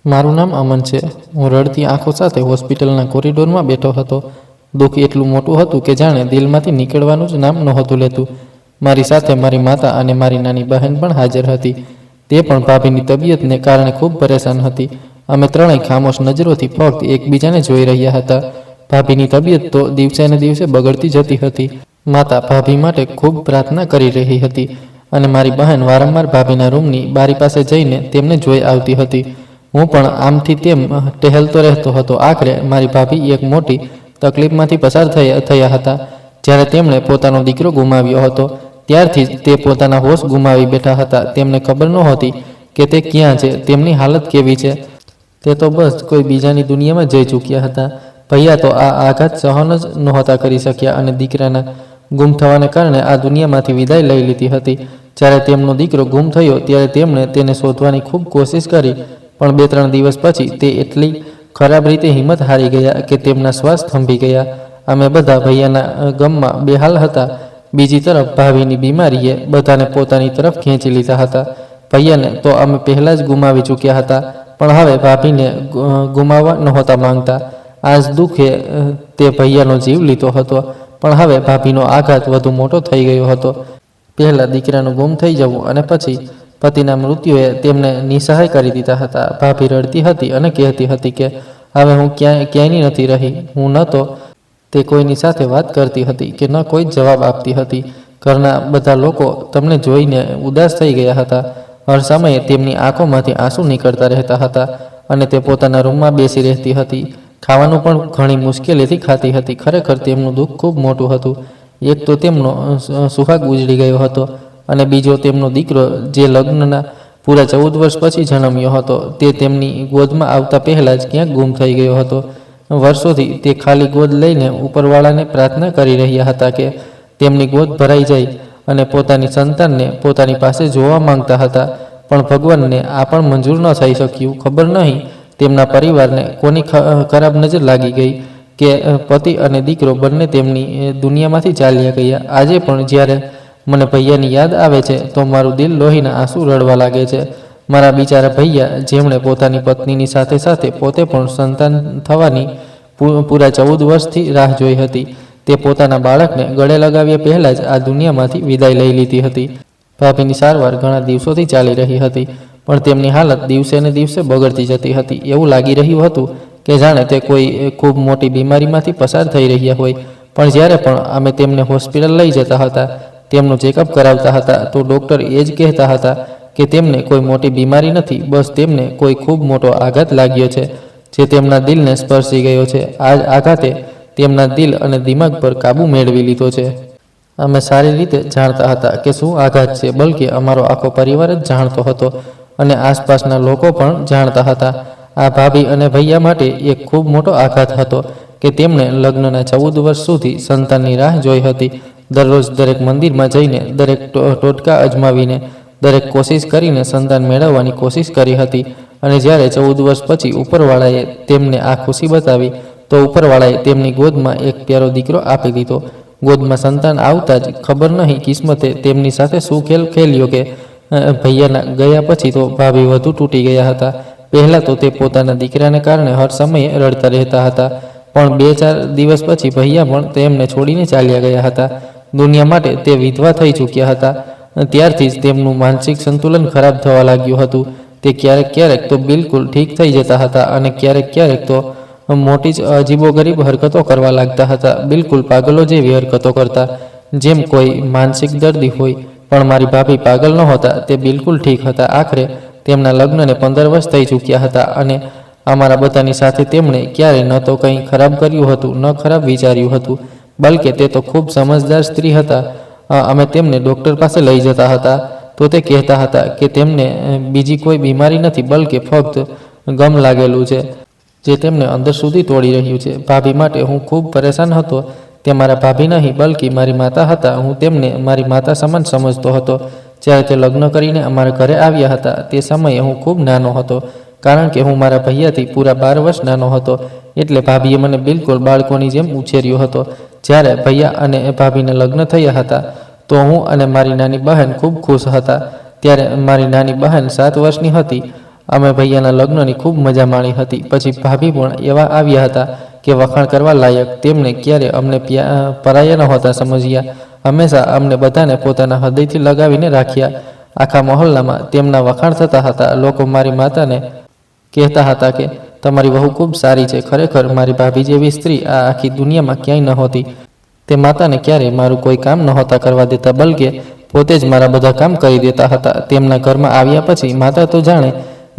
મારું નામ અમન છે. હું રડતી આંખો સાથે હોસ્પિટલના કોરિડોરમાં બેઠો હતો. દુઃખ એટલું મોટું હતું કે જાણે દિલમાંથી નીકળવાનું જ નામ નહોતું લેતું. મારી સાથે મારી માતા અને મારી નાની બહેન પણ હાજર હતી. તે પણ ભાભીની તબિયતને કારણે ખૂબ પરેશાન હતી. અમે ત્રણેય ખામોશ નજરોથી ફક્ત એકબીજાને જોઈ રહ્યા હતા. ભાભીની તબિયત તો દિવસે ને દિવસે બગડતી જતી હતી. માતા ભાભી માટે ખૂબ પ્રાર્થના કરી રહી હતી અને મારી બહેન વારંવાર ભાભીના રૂમની બારી પાસે જઈને તેમને જોઈ આવતી હતી. હું પણ આમથી તેમ ટહેલતો રહેતો હતો. આખરે મારી ભાભી એક મોટી તકલીફમાંથી પસાર થયા હતા. જ્યારે તેમણે પોતાનો દીકરો ગુમાવ્યો હતો ત્યારથી જ તે પોતાના હોશ ગુમાવી બેઠા હતા. તેમને ખબર નહોતી કે તે ક્યાં છે, તેમની હાલત કેવી છે. તે તો બસ કોઈ બીજાની દુનિયામાં જઈ ચૂક્યા હતા. ભૈયા તો આ આઘાત સહન જ નહોતા કરી શક્યા અને દીકરાના ગુમ થવાને કારણે આ દુનિયામાંથી વિદાય લઈ લીધી હતી. જ્યારે તેમનો દીકરો ગુમ થયો ત્યારે તેમણે તેને શોધવાની ખૂબ કોશિશ કરી, પણ 2-3 દિવસ પછી તે એટલી ખરાબ રીતે હિંમત હારી ગયા કે તેમના શ્વાસ થંભી ગયા. અમે બધા ભૈયાના ગમમાં બેહાલ હતા. બીજી તરફ ભાભીની બીમારીએ બધાને પોતાની તરફ ખેંચી લીધા હતા. ભૈયાને તો અમે પહેલાં જ ગુમાવી ચૂક્યા હતા, પણ હવે ભાભીને ગુમાવવા નહોતા માંગતા. આ જ દુઃખે તે ભૈયાનો જીવ લીધો હતો, પણ હવે ભાભીનો આઘાત વધુ મોટો થઈ ગયો હતો. પહેલાં દીકરાનું ગુમ થઈ જવું અને પછી પતિના મૃત્યુએ તેમને નિસહાય કરી દીધા હતા. ભાભી રડતી હતી અને કહેતી હતી કે હવે હું ક્યાંયની નથી રહી. હું ન તો તે કોઈની સાથે વાત કરતી હતી કે ન કોઈ જવાબ આપતી હતી. ઘરના બધા લોકો તમને જોઈને ઉદાસ થઈ ગયા હતા. હર સમયે તેમની આંખોમાંથી આંસુ નીકળતા રહેતા હતા અને તે પોતાના રૂમમાં બેસી રહેતી હતી. ખાવાનું પણ ઘણી મુશ્કેલીથી ખાતી હતી. ખરેખર તેમનું દુઃખ ખૂબ મોટું હતું. એક તો તેમનો સુહાગ ઉજળી ગયો હતો અને બીજો તેમનો દીકરો જે લગ્નના પૂરા 14 વર્ષ પછી જન્મ્યો હતો તે તેમની ગોદમાં આવતા પહેલાં જ ક્યાંક ગુમ થઈ ગયો હતો. વર્ષોથી તે ખાલી ગોદ લઈને ઉપરવાળાને પ્રાર્થના કરી રહ્યા હતા કે તેમની ગોદ ભરાઈ જાય અને પોતાની સંતાનને પોતાની પાસે જોવા માંગતા હતા, પણ ભગવાનને આ પણ મંજૂર ન થઈ શક્યું. ખબર નહીં તેમના પરિવારને કોની ખરાબ નજર લાગી ગઈ કે પતિ અને દીકરો બંને તેમની દુનિયામાંથી ચાલ્યા ગયા. આજે પણ જ્યારે મને ભૈયાની યાદ આવે છે તો મારું દિલ લોહીના આંસુ રડવા લાગે છે. મારા બિચારા ભૈયા, જેમણે પોતાની પત્નીની સાથે સાથે પોતે પણ સંતાન થવાની પૂરા 14 વર્ષથી રાહ જોઈ હતી, તે પોતાના બાળકને ગળે લગાવ્યા પહેલાં જ આ દુનિયામાંથી વિદાય લઈ લીધી હતી. ભાભીની સારવાર ઘણા દિવસોથી ચાલી રહી હતી, પણ તેમની હાલત દિવસે ને દિવસે બગડતી જતી હતી. એવું લાગી રહ્યું હતું કે જાણે તે કોઈ ખૂબ મોટી બીમારીમાંથી પસાર થઈ રહ્યા હોય. પણ જ્યારે પણ અમે તેમને હોસ્પિટલ લઈ જતા હતા, તેમનું ચેકઅપ કરાવતા હતા, તો ડૉક્ટર એ જ કહેતા હતા કે તેમને કોઈ મોટી બીમારી નથી, બસ તેમને કોઈ ખૂબ મોટો આઘાત લાગ્યો છે જે તેમના દિલને સ્પર્શી ગયો છે. આ આઘાતે તેમના દિલ અને દિમાગ પર કાબૂ મેળવી લીધો છે. અમે સારી રીતે જાણતા હતા કે શું આઘાત છે, બલકે અમારો આખો પરિવાર જ જાણતો હતો અને આસપાસના લોકો પણ જાણતા હતા. આ ભાભી અને ભૈયા માટે એક ખૂબ મોટો આઘાત હતો કે તેમણે લગ્નના 14 વર્ષ સુધી સંતાનની રાહ જોઈ હતી. દરરોજ દરેક મંદિરમાં જઈને, દરેક ટોટકા અજમાવીને, દરેક કોશિશ કરીને સંતાન મેળવવાની કોશિશ કરી હતી. અને જ્યારે 14 વર્ષ પછી ઉપરવાળાએ તેમને આ ખુશી બતાવી તો ઉપરવાળાએ તેમની ગોદમાં એક પ્યારો દીકરો આપી દીધો. ગોદમાં સંતાન આવતા જ ખબર નહીં કિસ્મતે તેમની સાથે શું ખેલ ખેલ્યો કે ભૈયાના ગયા પછી તો ભાભી વધુ તૂટી ગયા હતા. પહેલાં તો તે પોતાના દીકરાને કારણે હર સમયે રડતા રહેતા હતા, પણ 2-4 દિવસ પછી ભૈયા પણ તેમને છોડીને ચાલ્યા ગયા હતા. દુનિયા માટે તે વિધવા થઈ ચૂક્યા હતા. ત્યારથી જ તેમનું માનસિક સંતુલન ખરાબ થવા લાગ્યું હતું. તે ક્યારેક તો બિલકુલ ઠીક થઈ જતા હતા અને ક્યારેક તો મોટી જ અજીબોગરીબ હરકતો કરવા લાગતા હતા. બિલકુલ પાગલો જેવી હરકતો કરતા, જેમ કોઈ માનસિક દર્દી હોય. પણ મારી ભાભી પાગલ નહોતા, તે બિલકુલ ઠીક હતા. આખરે તેમના લગ્નને 15 વર્ષ થઈ ચૂક્યા હતા અને અમારા બધાની સાથે તેમણે ક્યારેય ન તો કંઈ ખરાબ કર્યું હતું, ન ખરાબ વિચાર્યું હતું, બલકે તે તો ખૂબ સમજદાર સ્ત્રી હતા. અમે તેમને ડૉક્ટર પાસે લઈ જતા હતા તો તે કહેતા હતા કે તેમને બીજી કોઈ બીમારી નથી, બલકે ફક્ત ગમ લાગેલું છે જે તેમને અંદર સુધી તોડી રહ્યું છે. ભાભી માટે હું ખૂબ પરેશાન હતો. તે મારા ભાભી નહીં, બલકે મારી માતા હતા. હું તેમને મારી માતા સમાન સમજતો હતો. જ્યારે તે લગ્ન કરીને અમારા ઘરે આવ્યા હતા તે સમયે હું ખૂબ નાનો હતો, કારણ કે હું મારા ભૈયાથી પૂરા 12 વર્ષ નાનો હતો. એટલે ભાભીએ મને બિલકુલ બાળકોની જેમ ઉછેર્યો હતો. જ્યારે ભૈયા અને ભાભીને લગ્ન થયા હતા તો હું અને મારી નાની બહેન ખૂબ ખુશ હતા. ત્યારે મારી નાની બહેન 7 વર્ષની હતી અમે ભૈયાના લગ્નની ખૂબ મજા માણી હતી. પછી ભાભી પણ એવા આવ્યા હતા કે વખાણ કરવા લાયક. તેમને ક્યારે અમને પરાયા નહોતા સમજ્યા. હંમેશા અમને બધાને પોતાના હૃદયથી લગાવીને રાખ્યા. આખા મહોલ્લામાં તેમના વખાણ થતા હતા. લોકો મારી માતાને કહેતા હતા કે તમારી વહુ ખૂબ સારી છે. ખરેખર મારી ભાભી જેવી સ્ત્રી આ આખી દુનિયામાં ક્યાંય નહોતી. તે માતાને ક્યારેય મારું કોઈ કામ નહોતા કરવા દેતા, બલકે પોતે જ મારા બધા કામ કરી દેતા હતા. તેમના ઘરમાં આવ્યા પછી માતા તો જાણે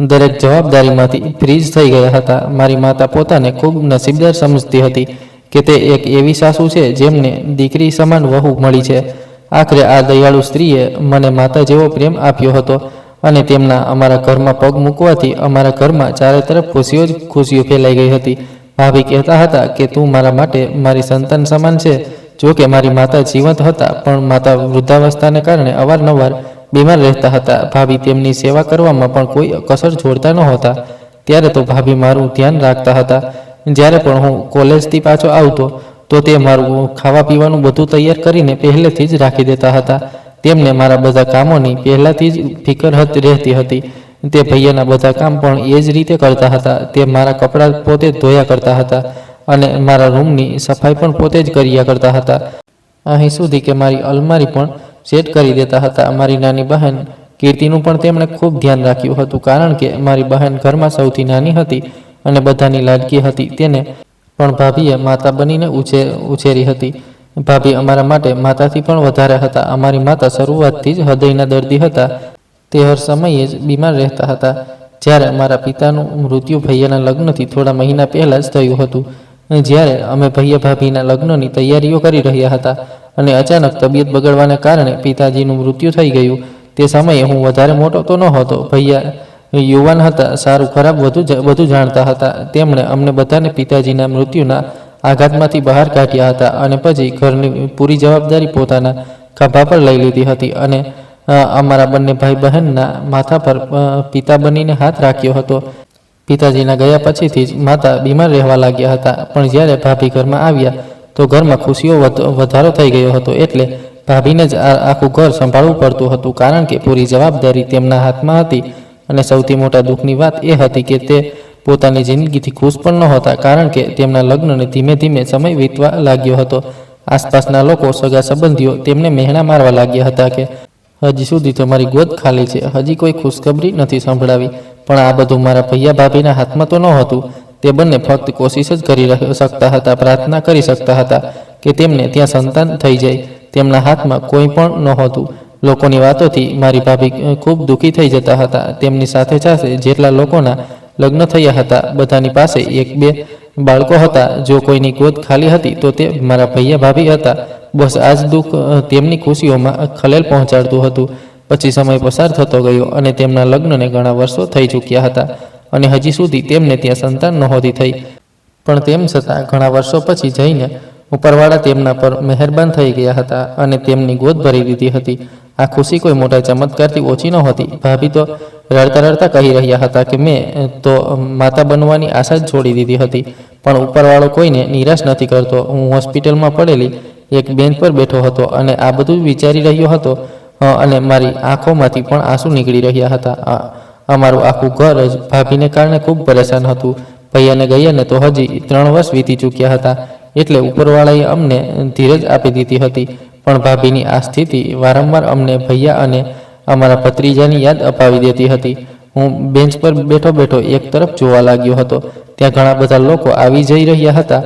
દરેક જવાબદારીમાંથી ફ્રીઝ થઈ ગયા હતા. મારી માતા પોતાને ખૂબ નસીબદાર સમજતી હતી કે તે એક એવી સાસુ છે જેમને દીકરી સમાન વહુ મળી છે. આખરે આ દયાળુ સ્ત્રીએ મને માતા જેવો પ્રેમ આપ્યો હતો અને તેમના અમારા ઘરમાં પગ મૂકવાથી અમારા ઘરમાં ચારે તરફ ખુશીઓ ફેલાઈ ગઈ હતી. ભાભી કહેતા હતા કે તું મારા માટે મારી સંતાન સમાન છે. જો કે મારી માતા જીવંત હતા, પણ માતા વૃદ્ધાવસ્થાને કારણે અવારનવાર બીમાર રહેતા હતા. ભાભી તેમની સેવા કરવામાં પણ કોઈ કસર છોડતા નહોતા. ત્યારે તો ભાભી મારું ધ્યાન રાખતા હતા. જ્યારે પણ હું કોલેજથી પાછો આવતો તો તે મારું ખાવા પીવાનું બધું તૈયાર કરીને પહેલેથી જ રાખી દેતા હતા. તેમને મારા બધા કામોની પહેલાંથી જ ફિકર રહેતી હતી. તે ભૈયાના બધા કામ પણ એ જ રીતે કરતા હતા. તે મારા કપડાં પોતે જ ધોયા કરતા હતા અને મારા રૂમની સફાઈ પણ પોતે જ કર્યા કરતા હતા. અહીં સુધી કે મારી અલમારી પણ સેટ કરી દેતા હતા. મારી નાની બહેન કીર્તિનું પણ તેમણે ખૂબ ધ્યાન રાખ્યું હતું, કારણ કે મારી બહેન ઘરમાં સૌથી નાની હતી અને બધાની લાડકી હતી. તેને પણ ભાભીએ માતા બનીને ઉછેરી હતી. ભાભી અમારા માટે માતાથી પણ વધારે હતા. અમારી માતા શરૂઆતથી જ હૃદયના દર્દી હતા. તે હર સમયે જ બીમાર રહેતા હતા. જ્યારે મારા પિતાનું મૃત્યુ ભૈયાના લગ્નથી થોડા મહિના પહેલાં જ થયું હતું. જ્યારે અમે ભૈયા ભાભીના લગ્નની તૈયારીઓ કરી રહ્યા હતા અને અચાનક તબિયત બગડવાને કારણે પિતાજીનું મૃત્યુ થઈ ગયું. તે સમયે હું વધારે મોટો તો નહોતો. ભૈયા યુવાન હતા, સારું ખરાબ બધું જાણતા હતા. તેમણે અમને બધાને પિતાજીના મૃત્યુના આઘાતમાંથી બહાર કાઢ્યા હતા અને પછી ઘરની પૂરી જવાબદારી પોતાના ખભા પર લઈ લીધી હતી અને અમારા બંને ભાઈ બહેનના માથા પર પિતા બનીને હાથ રાખ્યો હતો. પિતાજીના ગયા પછીથી જ માતા બીમાર રહેવા લાગ્યા હતા. પણ જ્યારે ભાભી ઘરમાં આવ્યા તો ઘરમાં ખુશીઓ વધારો થઈ ગયો હતો. એટલે ભાભીને જ આખું ઘર સંભાળવું પડતું હતું, કારણ કે પૂરી જવાબદારી તેમના હાથમાં હતી. અને સૌથી મોટા દુઃખની વાત એ હતી કે તે પોતાની જિંદગીથી ખુશ પણ નહોતા, કારણ કે તેમના લગ્નને ધીમે ધીમે સમય વીતવા લાગ્યો હતો. આસપાસના લોકો, સગા સંબંધીઓ તેમને મહેણા મારવા લાગ્યા હતા કે હજી સુધી તમારી ગોદ ખાલી છે, હજી કોઈ ખુશખબરી નથી સંભળાવી. પણ આ બધું મારા ભૈયા ભાભીના હાથમાં તો નહોતું. તે બંને ફક્ત કોશિશ જ કરી શકતા હતા, પ્રાર્થના કરી શકતા હતા કે તેમને ત્યાં સંતાન થઈ જાય. તેમના હાથમાં કોઈ પણ નહોતું. લોકોની વાતોથી મારી ભાભી ખૂબ દુઃખી થઈ જતા હતા. તેમની સાથે જેટલા લોકોના લગ્ન થયા હતા બધાની પાસે 1-2 બાળકો હતા. જો કોઈની ગોદ ખાલી હતી તો તે મારા ભૈયા ભાભી હતા. બસ આ જ દુઃખ તેમની ખુશીઓમાં ખલેલ પહોંચાડતું હતું. પછી સમય પસાર થતો ગયો અને તેમના લગ્નને ઘણા વર્ષો થઈ ચૂક્યા હતા અને હજી સુધી તેમને ત્યાં સંતાન નહોતી થઈ. પણ તેમ છતાં ઘણા વર્ષો પછી જઈને ઉપરવાળા તેમના પર મહેરબાન થઈ ગયા હતા અને તેમની ગોદ ભરી દીધી હતી. આ ખુશી કોઈ મોટા ચમત્કારથી ઓછી નહોતી. ભાભી તો રડતા રડતા કહી રહ્યા હતા કે મેં તો માતા બનવાની આશા જ છોડી દીધી હતી, પણ ઉપરવાળો કોઈને નિરાશ નથી કરતો. હું હોસ્પિટલમાં પડેલી એક બેન્ચ પર બેઠો હતો અને આ બધું વિચારી રહ્યો હતો અને મારી આંખોમાંથી પણ આંસુ નીકળી રહ્યા હતા. અમારું આખું ઘર જ ભાભીને કારણે ખૂબ પરેશાન હતું. ભૈયાને ગયાને તો હજી 3 વર્ષ વીતી ચૂક્યા હતા. એટલે ઉપરવાળાએ અમને ધીરજ આપી દીધી હતી. પણ ભાભીની આ સ્થિતિ વારંવાર અમને ભૈયા અને અમારા ભત્રીજાની યાદ અપાવી દેતી હતી. હું બેન્ચ પર બેઠો એક તરફ જોવા લાગ્યો હતો. ત્યાં ઘણા બધા લોકો આવી જઈ રહ્યા હતા.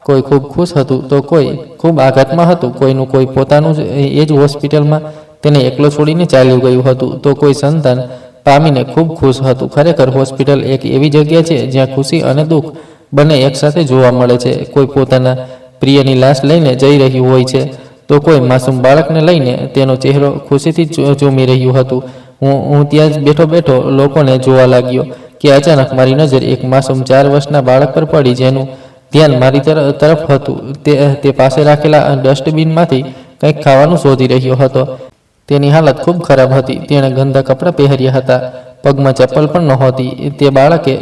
કોઈ ખૂબ ખુશ હતું તો કોઈ ખૂબ આઘાતમાં હતું. કોઈનું કોઈ પોતાનું એ જ હોસ્પિટલમાં તેને એકલો છોડીને ચાલ્યું ગયું હતું, તો કોઈ સંતાન પામીને ખૂબ ખુશ હતું. ખરેખર હોસ્પિટલ એક એવી જગ્યા છે જ્યાં ખુશી અને દુઃખ બંને એકસાથે જોવા મળે છે. કોઈ પોતાના પ્રિયની લાશ લઈને જઈ રહ્યું હોય છે તો કોઈ માસૂમ બાળકને લઈને તેનો ચહેરો ખુશીથી ઝૂમી રહ્યું હતું. હું ત્યાં જ બેઠો લોકોને જોવા લાગ્યો કે અચાનક મારી નજર એક માસૂમ 4 વર્ષના બાળક પર પડી, જેનું ધ્યાન મારી તરફ હતું. તે પાસે રાખેલા ડસ્ટબિનમાંથી કંઈક ખાવાનું શોધી રહ્યો હતો. તેની હાલત ખૂબ ખરાબ હતી. તેણે ગંદા કપડાં પહેર્યા હતા, પગમાં ચપ્પલ પણ નહોતી. તે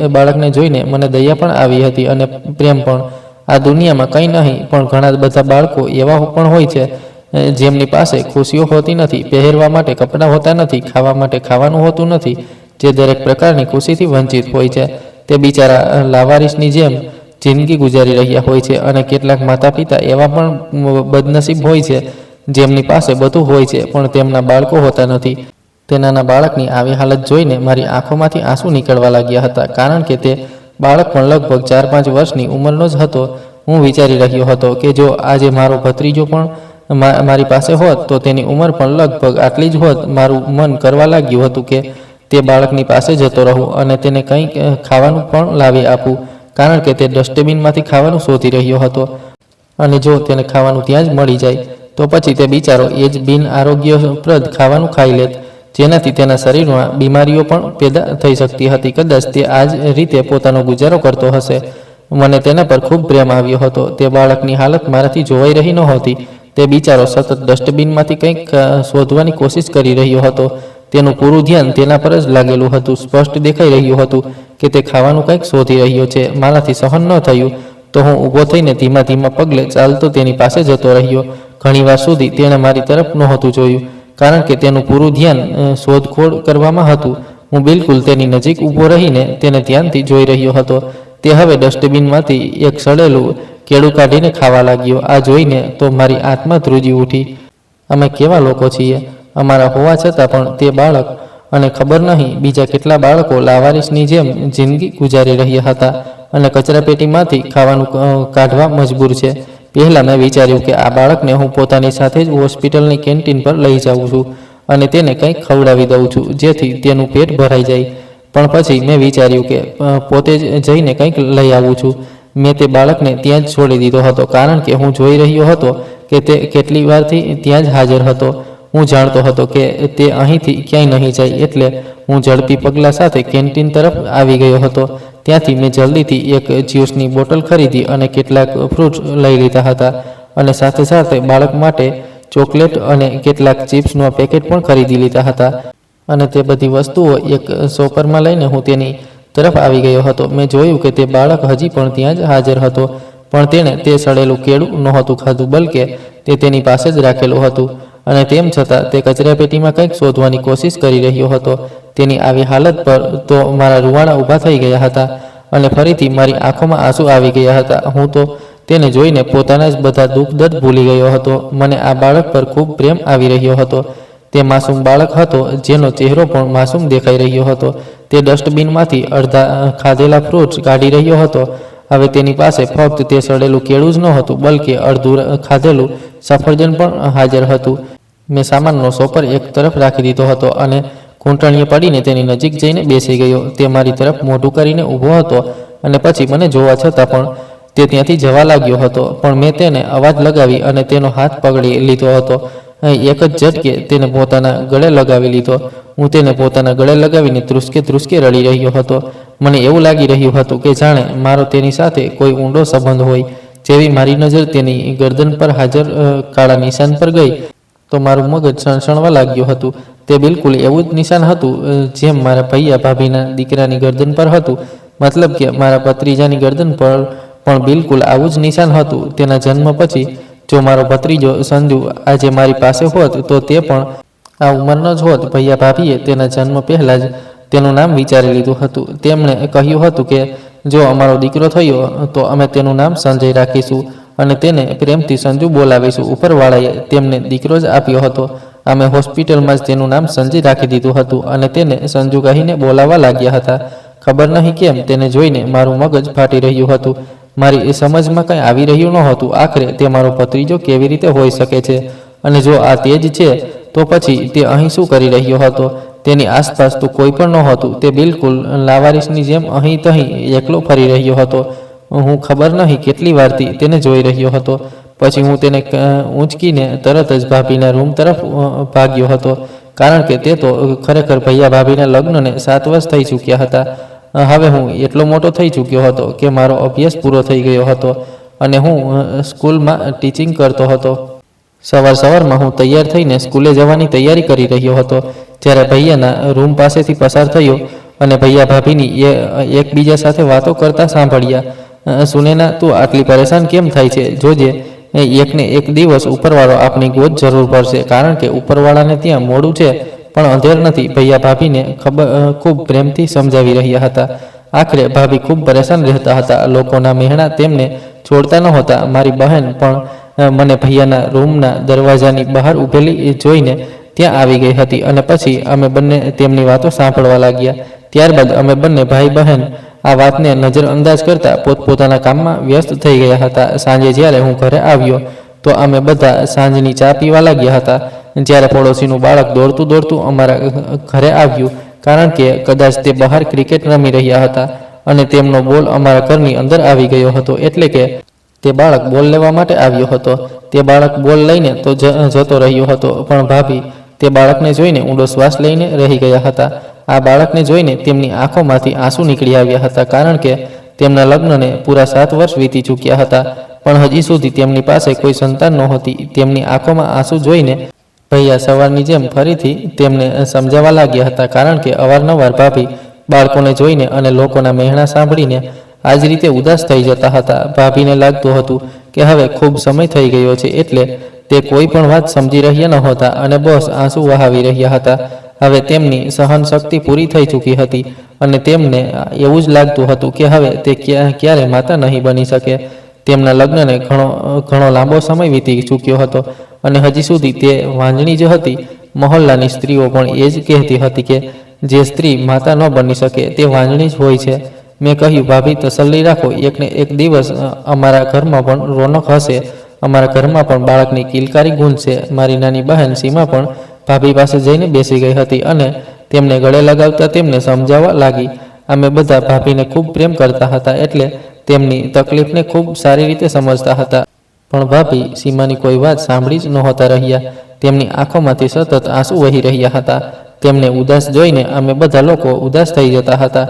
બાળકને જોઈને મને દયા પણ આવી હતી અને પ્રેમ પણ. આ દુનિયામાં કંઈ નહીં, પણ ઘણા બધા બાળકો એવા પણ હોય છે જેમની પાસે ખુશીઓ હોતી નથી, પહેરવા માટે કપડાં હોતા નથી, ખાવા માટે ખાવાનું હોતું નથી, જે દરેક પ્રકારની ખુશીથી વંચિત હોય છે. તે બિચારા લાવારીસની જેમ જિંદગી ગુજારી રહ્યા હોય છે. અને કેટલાક માતા પિતા એવા પણ બદનસીબ હોય છે જેમની પાસે બધું હોય છે પણ તેમના બાળકો હોતા નથી. તે નાના બાળકની આવી હાલત જોઈને મારી આંખોમાંથી આંસુ નીકળવા લાગ્યા હતા, કારણ કે તે બાળક પણ લગભગ 4-5 વર્ષની ઉંમરનો જ હતો. હું વિચારી રહ્યો હતો કે જો આજે મારો ભત્રીજો પણ મારી પાસે હોત તો તેની ઉંમર પણ લગભગ આટલી જ હોત. મારું મન કરવા લાગ્યું હતું કે તે બાળકની પાસે જતો રહું અને તેને કંઈક ખાવાનું પણ લાવી આપું, કારણ કે તે ડસ્ટબિનમાંથી ખાવાનું શોધી રહ્યો હતો. અને જો તેને ખાવાનું ત્યાં જ મળી જાય તો પછી તે બિચારો એ જ બિન આરોગ્યપ્રદ ખાવાનું ખાઈ લેત, જેનાથી તેના શરીરમાં બીમારીઓ પણ પેદા થઈ શકતી હતી. કદાચ તે આ જ રીતે પોતાનો ગુજારો કરતો હશે. મને તેના પર ખૂબ પ્રેમ આવ્યો હતો. તે બાળકની હાલત મારાથી જોવાઈ રહી નહોતી. તે બિચારો સતત ડસ્ટબિનમાંથી કંઈક શોધવાની કોશિશ કરી રહ્યો હતો. તેનું પૂરું ધ્યાન તેના પર જ લાગેલું હતું. સ્પષ્ટ દેખાઈ રહ્યું હતું કે તે ખાવાનું કંઈક શોધી રહ્યો છે. મારાથી સહન ન થયું તો હું ઊભો થઈને ધીમા ધીમા પગલે ચાલતો તેની પાસે જતો રહ્યો. ઘણીવાર સુધી તેણે મારી તરફ નહોતું જોયું, કારણ કે તેનું પૂરું ધ્યાન શોધખોળ કરવામાં હતું. હું બિલકુલ તેની નજીક ઊભો રહીને તેને ધ્યાનથી જોઈ રહ્યો હતો. તે હવે ડસ્ટબિનમાંથી એક સડેલું કેળું કાઢીને ખાવા લાગ્યો. આ જોઈને તો મારી આત્મા ધ્રુજી ઉઠી. અમે કેવા લોકો છીએ! અમારા હોવા છતાં પણ તે બાળક અને ખબર નહીં બીજા કેટલા બાળકો લાવારીસની જેમ જિંદગી ગુજારી રહ્યા હતા અને કચરાપેટીમાંથી ખાવાનું કાઢવા મજબૂર છે. પહેલાં મેં વિચાર્યું કે આ બાળકને હું પોતાની સાથે જ હોસ્પિટલની કેન્ટીન પર લઈ જાઉં છું અને તેને કંઈક ખવડાવી દઉં છું જેથી તેનું પેટ ભરાઈ જાય. પણ પછી મેં વિચાર્યું કે પોતે જ જઈને કંઈક લઈ આવું છું. મેં તે બાળકને ત્યાં જ છોડી દીધો હતો, કારણ કે હું જોઈ રહ્યો હતો કે તે કેટલી વારથી ત્યાં જ હાજર હતો. હું જાણતો હતો કે તે અહીંથી ક્યાંય નહીં જાય, એટલે હું ઝડપી પગલાં સાથે કેન્ટીન તરફ આવી ગયો હતો. ત્યાંથી મેં જલ્દીથી એક જ્યુસની બોટલ ખરીદી અને કેટલાક ફ્રૂટ્સ લઈ લીધા હતા અને સાથે સાથે બાળક માટે ચોકલેટ અને કેટલાક ચિપ્સનો પેકેટ પણ ખરીદી લીધા હતા. અને તે બધી વસ્તુઓ એક શોપરમાં લઈને હું તેની તરફ આવી ગયો હતો. મેં જોયું કે તે બાળક હજી પણ ત્યાં જ હાજર હતો, પણ તેણે તે સડેલું કેળું નહોતું ખાધું, બલકે તે તેની પાસે જ રાખેલું હતું. અને તેમ છતાં તે કચરાપેટીમાં કંઈક શોધવાની કોશિશ કરી રહ્યો હતો. તેની આવી હાલત પર તો મારા રૂવાણા ઊભા થઈ ગયા હતા અને ફરીથી મારી આંખોમાં આંસુ આવી ગયા હતા. હું તો તેને જોઈને પોતાના જ બધા દુઃખ દર્દ ભૂલી ગયો હતો. મને આ બાળક પર ખૂબ પ્રેમ આવી રહ્યો હતો. તે માસૂમ બાળક હતો જેનો ચહેરો પણ માસૂમ દેખાઈ રહ્યો હતો. તે ડસ્ટબિનમાંથી અડધા ખાધેલા ફ્રૂટ્સ કાઢી રહ્યો હતો. હવે તેની પાસે ફક્ત તે સડેલું કેળું જ નહોતું, બલકે અડધું ખાધેલું સફરજન પણ હાજર હતું. મેં સામાનનો શોપર એક તરફ રાખી દીધો હતો અને ઘૂંટણીએ પડીને તેની નજીક જઈને બેસી ગયો. તે મારી તરફ મોઢું કરીને ઊભો હતો અને પછી મને જોવા છતાં પણ તે ત્યાંથી જવા લાગ્યો હતો. પણ મેં તેને અવાજ લગાવી અને તેનો હાથ પકડી લીધો હતો. એક જ ઝટકે તેને પોતાના ગળે લગાવી લીધો. હું તેને પોતાના ગળે લગાવીને ધ્રુસકે ધ્રુસકે રડી રહ્યો હતો. મને એવું લાગી રહ્યું હતું કે જાણે મારો તેની સાથે કોઈ ઊંડો સંબંધ હોય. જેવી મારી નજર તેની ગરદન પર હાજર કાળા નિશાન પર ગઈ તો મારું મગજ સણસણવા લાગ્યું હતું. તે બિલકુલ એવું જ નિશાન હતું જેમ મારા ભૈયા ભાભીના દીકરાની ગરદન પર હતું. મતલબ કે મારા ભત્રીજાની ગરદન પર પણ બિલકુલ આવું જ નિશાન હતું. તેના જન્મ પછી જો મારો ભત્રીજો સંજુ આજે મારી પાસે હોત તો તે પણ આ ઉંમરનો જ હોત. ભૈયા ભાભીએ તેના જન્મ પહેલાં જ તેનું નામ વિચારી લીધું હતું. તેમણે કહ્યું હતું કે જો અમારો દીકરો થયો તો અમે તેનું નામ સંજય રાખીશું અને તેને પ્રેમથી સંજુ બોલાવીશું. ઉપરવાળાએ તેમને દીકરો જ આપ્યો હતો. અમે હોસ્પિટલમાં જ તેનું નામ સંજય રાખી દીધું હતું અને તેને સંજુ કહીને બોલાવવા લાગ્યા હતા. ખબર નહીં કેમ તેને જોઈને મારું મગજ ફાટી રહ્યું હતું. મારી સમજમાં કંઈ આવી રહ્યું નહોતું. આખરે તે મારો ભત્રીજો કેવી રીતે હોઈ શકે છે? અને જો આ તે જ છે તો પછી તે અહીં શું કરી રહ્યો હતો? તેની આસપાસ તો કોઈ પણ નહોતું. તે બિલકુલ લાવારીસની જેમ અહીં તહીં એકલો ફરી રહ્યો હતો. હું ખબર નહીં કેટલી વારથી તેને જોઈ રહ્યો હતો. પછી હું તેને ઊંચકીને તરત જ ભાભીના રૂમ તરફ ભાગ્યો હતો, કારણ કે તે તો ખરેખર ભૈયા ભાભીના લગ્નને 7 વર્ષ થઈ ચૂક્યા હતા. હવે હું એટલો મોટો થઈ ચૂક્યો હતો કે મારો અભ્યાસ પૂરો થઈ ગયો હતો અને હું સ્કૂલમાં ટીચિંગ કરતો હતો. સવારમાં હું તૈયાર થઈને સ્કૂલે જવાની તૈયારી કરી રહ્યો હતો જ્યારે ભૈયાના રૂમ પાસેથી પસાર થયો અને ભૈયા ભાભીની એકબીજા સાથે વાતો કરતા સાંભળ્યા. સુનેના, તું આટલી પરેશાન કેમ થાય છે? જોજે, એકને એક દિવસ ઉપરવાળો આપણી ગોદ જરૂર પડશે, કારણ કે ઉપરવાળાને ત્યાં મોડું છે પણ અંધેર નથી. ભૈયા ભાભીને ખૂબ પ્રેમથી સમજાવી રહ્યા હતા. આખરે ભાભી ખૂબ પરેશાન રહેતા હતા. લોકોના મહેણા તેમને છોડતા નહોતા. મારી બહેન પણ મને ભૈયાના રૂમના દરવાજાની બહાર ઊભેલી જોઈને ત્યાં આવી ગઈ હતી અને પછી અમે બંને તેમની વાતો સાંભળવા લાગ્યા. ત્યારબાદ અમે બંને ભાઈ બહેન આ વાતને નજરઅંદાજ કરતા પોતપોતાના કામમાં વ્યસ્ત થઈ ગયા હતા. સાંજે જ્યારે હું ઘરે આવ્યો તો અમે બધા સાંજની ચા પીવા લાગ્યા હતા. જ્યારે પડોશીનું બાળક દોડતું દોડતું અમારા ઘરે આવ્યું, કારણ કે કદાચ તે બહાર ક્રિકેટ રમી રહ્યા હતા અને તેમનો બોલ અમારા ઘરની અંદર આવી ગયો હતો. એટલે કે તે બાળક બોલ લેવા માટે આવ્યો હતો. તે બાળક બોલ લઈને તો જતો રહ્યો હતો, પણ ભાભી તે બાળકને જોઈને ઊંડો શ્વાસ લઈને રહી ગયા હતા. આ બાળકને જોઈને તેમની આંખોમાંથી આંસુ નીકળી આવ્યા હતા, કારણ કે તેમના લગ્નને પૂરા 7 વર્ષ વીતી ચૂક્યા હતા, પણ હજી સુધી તેમની પાસે કોઈ સંતાન નહોતી. તેમની આંખોમાં આંસુ જોઈને ભૈયા સવારની જેમ ફરીથી તેમને સમજાવવા લાગ્યા હતા, કારણ કે અવારનવાર ભાભી બાળકોને જોઈને અને લોકોના મહેણા સાંભળીને આ જ રીતે ઉદાસ થઈ જતા હતા. ભાભીને લાગતું હતું કે હવે ખૂબ સમય થઈ ગયો છે, એટલે તે કોઈ પણ વાત સમજી રહ્યા નહોતા અને બસ આંસુ વહાવી રહ્યા હતા. હવે તેમની સહન શક્તિ પૂરી થઈ ચૂકી હતી અને તેમને એવું જ લાગતું હતું કે હવે તે ક્યારે માતા નહીં બની શકે. તેમના લગ્નને ઘણો લાંબો સમય વીતી ચૂક્યો હતો અને હજી સુધી તે વાંજણી જ હતી. મહોલ્લાની સ્ત્રીઓ પણ એ જ કહેતી હતી કે જે સ્ત્રી માતા ન બની શકે તે વાંજણી જ હોય છે. મેં કહ્યું, ભાભી તસલ્લી રાખો, એકને એક દિવસ અમારા ઘરમાં પણ રોનક હશે. અમારા ઘરમાં પણ બાળકની કિલકારી ગૂંજશે. મારી નાની બહેન સીમા પણ ભાભી પાસે જઈને બેસી ગઈ હતી અને તેમને ગળે લગાવતા તેમને સમજાવવા લાગી. અમે બધા ભાભીને ખૂબ પ્રેમ કરતા હતા, એટલે તેમની તકલીફને ખૂબ સારી રીતે સમજતા હતા. પણ ભાભી સીમાની કોઈ વાત સાંભળી જ નહોતા રહ્યા. તેમની આંખોમાંથી સતત આંસુ વહી રહ્યા હતા. તેમને ઉદાસ જોઈને અમે બધા લોકો ઉદાસ થઈ જતા હતા.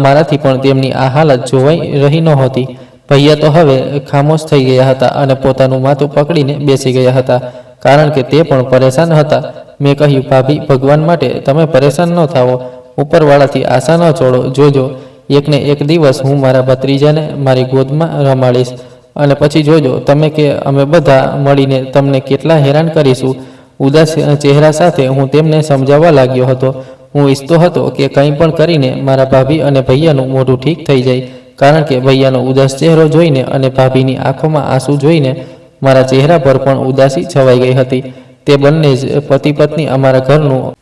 મારાથી પણ તેમની આ હાલત જોવાઈ રહી નહોતી. ભૈયા તો હવે ખામોશ થઈ ગયા હતા અને પોતાનું માથું પકડીને બેસી ગયા હતા, કારણ કે તે પણ પરેશાન હતા. મેં કહ્યું, ભાભી, ભગવાન માટે તમે પરેશાન ન થાઓ. ઉપરવાળાથી આશા ન છોડો. જોજો, એકને એક દિવસ હું મારા ભત્રીજાને મારી ગોદમાં રમાડીશ અને પછી જોજો તમે કે અમે બધા મળીને તમને કેટલા હેરાન કરીશું. ઉદાસ ચહેરા સાથે હું તેમને સમજાવવા લાગ્યો હતો. હું ઈચ્છતો હતો કે કંઈ પણ કરીને મારા ભાભી અને ભૈયાનું મોઢું ઠીક થઈ જાય, કારણ કે ભૈયાનો ઉદાસ ચહેરો જોઈને અને ભાભીની આંખોમાં આંસુ જોઈને મારા ચહેરા પર પણ ઉદાસી છવાઈ ગઈ હતી. તે બંને જ પતિ પત્ની અમારા ઘરનું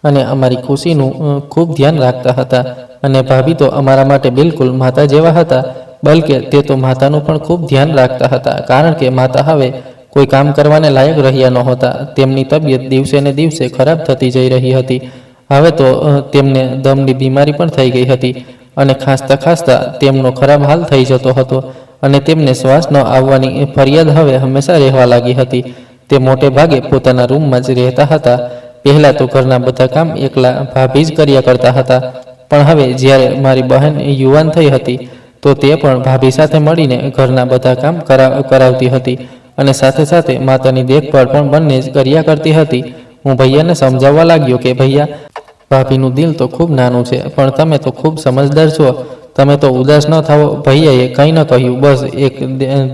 અને અમારી ખુશીનું ખૂબ ધ્યાન રાખતા હતા અને ભાભી તો અમારા માટે બિલકુલ માતા જેવા હતા. બલકે તે તો માતાનું પણ ખૂબ ધ્યાન રાખતા હતા, કારણ કે માતા હવે કોઈ કામ કરવાને લાયક રહ્યા નહોતા. તેમની તબિયત દિવસે ને દિવસે ખરાબ થતી જઈ રહી હતી. હવે તો તેમને દમની બીમારી પણ થઈ ગઈ હતી અને ખાંસતા ખાંસતા તેમનો ખરાબ હાલ થઈ જતો હતો અને તેમને શ્વાસ ન આવવાની ફરિયાદ હવે હંમેશા રહેવા લાગી હતી. તે મોટે ભાગે પોતાના રૂમમાં જ રહેતા હતા. પહેલાં તો ઘરના બધા કામ એકલા ભાભી જ કર્યા કરતા હતા, પણ હવે જ્યારે મારી બહેન યુવાન થઈ હતી તો તે પણ ભાભી સાથે મળીને ઘરના બધા કામ કરાવતી હતી અને સાથે સાથે માતાની દેખભાળ પણ બંને જ કર્યા કરતી હતી. હું ભૈયાને સમજાવવા લાગ્યો કે ભૈયા, ભાભીનું દિલ તો ખૂબ નાનું છે, પણ તમે તો ખૂબ સમજદાર છો. તમે તો ઉદાસ ન થાઓ. ભૈયાએ કંઈ ન કહ્યું, બસ એક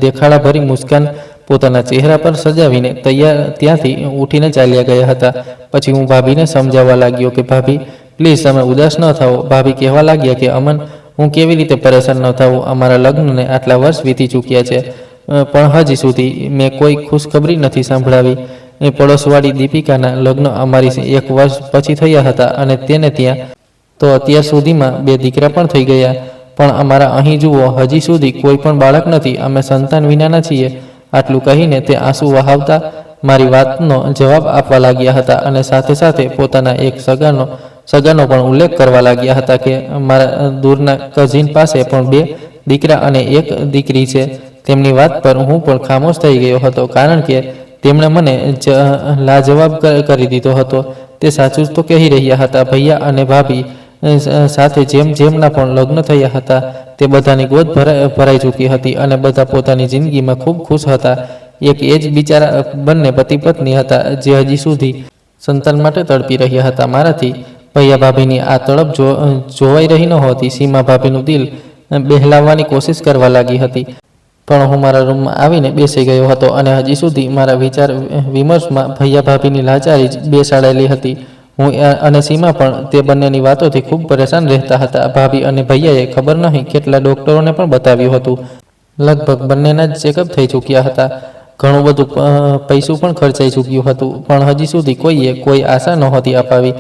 દેખાડાભરી મુસ્કાન પોતાના ચહેરા પર સજાવીને ત્યાંથી ઉઠીને ચાલ્યા ગયા હતા. પછી હું ભાભીને સમજાવવા લાગ્યો કે ભાભી, પ્લીઝ તમે ઉદાસ ન થાઓ. ભાભી કહેવા લાગ્યા કે અમન, હું કેવી રીતે પરેશાન ન થાઉં? અમારા લગ્નને આટલા વર્ષ વીતી ચૂક્યા છે, પણ હજી સુધી મેં કોઈ ખુશખબરી નથી સાંભળાવી. એ પડોશવાળી દીપિકાના લગ્ન અમારી 1 વર્ષ પછી થયા હતા અને તેને ત્યાં તો અત્યાર સુધીમાં 2 દીકરા પણ થઈ ગયા, પણ અમારા અહીં જુઓ, હજી સુધી કોઈ પણ બાળક નથી. અમે સંતાન વિનાના છીએ. આટલું કહીને તે આંસુ વહાવતા મારી વાતનો જવાબ આપવા લાગ્યા હતા અને સાથે સાથે પોતાના એક સગાનો પણ ઉલ્લેખ કરવા લાગ્યા હતા કે મારા દૂરના કઝિન પાસે પણ 2 દીકરા અને 1 દીકરી છે. તેમની વાત પર હું પણ ખામોશ થઈ ગયો હતો, કારણ કે તેમણે મને લાજવાબ કરી દીધો હતો. તે સાચું જ તો કહી રહ્યા હતા. ભૈયા અને ભાભી સાથે જેમના પણ લગ્ન થયા હતા તે બધાની ગોદ ભરાઈ ચૂકી હતી અને બધા પોતાની જિંદગીમાં ખૂબ ખુશ હતા. એક એ જ બિચારા બંને પતિ પત્ની હતા જે હજી સુધી સંતાન માટે તડપી રહ્યા હતા. મારાથી ભૈયા ભાભીની આ તડપ જોવાઈ રહી નહોતી. સીમા ભાભીનું દિલ બહેલાવવાની કોશિશ કરવા લાગી હતી, પણ હું મારા રૂમમાં આવીને બેસી ગયો હતો અને હજી સુધી મારા વિચાર વિમર્શમાં ભૈયા ભાભીની લાચારી જ બેસાડેલી હતી. હું અને સીમા પણ તે બંનેની વાતોથી ખૂબ પરેશાન રહેતા હતા. ભાભી અને ભૈયાએ ખબર નહીં કેટલા ડૉક્ટરોને પણ બતાવ્યું હતું. લગભગ બંનેના જ ચેકઅપ થઈ ચૂક્યા હતા. ઘણું બધું પૈસું પણ ખર્ચાઈ ચૂક્યું હતું, પણ હજી સુધી કોઈએ કોઈ આશા નહોતી અપાવી.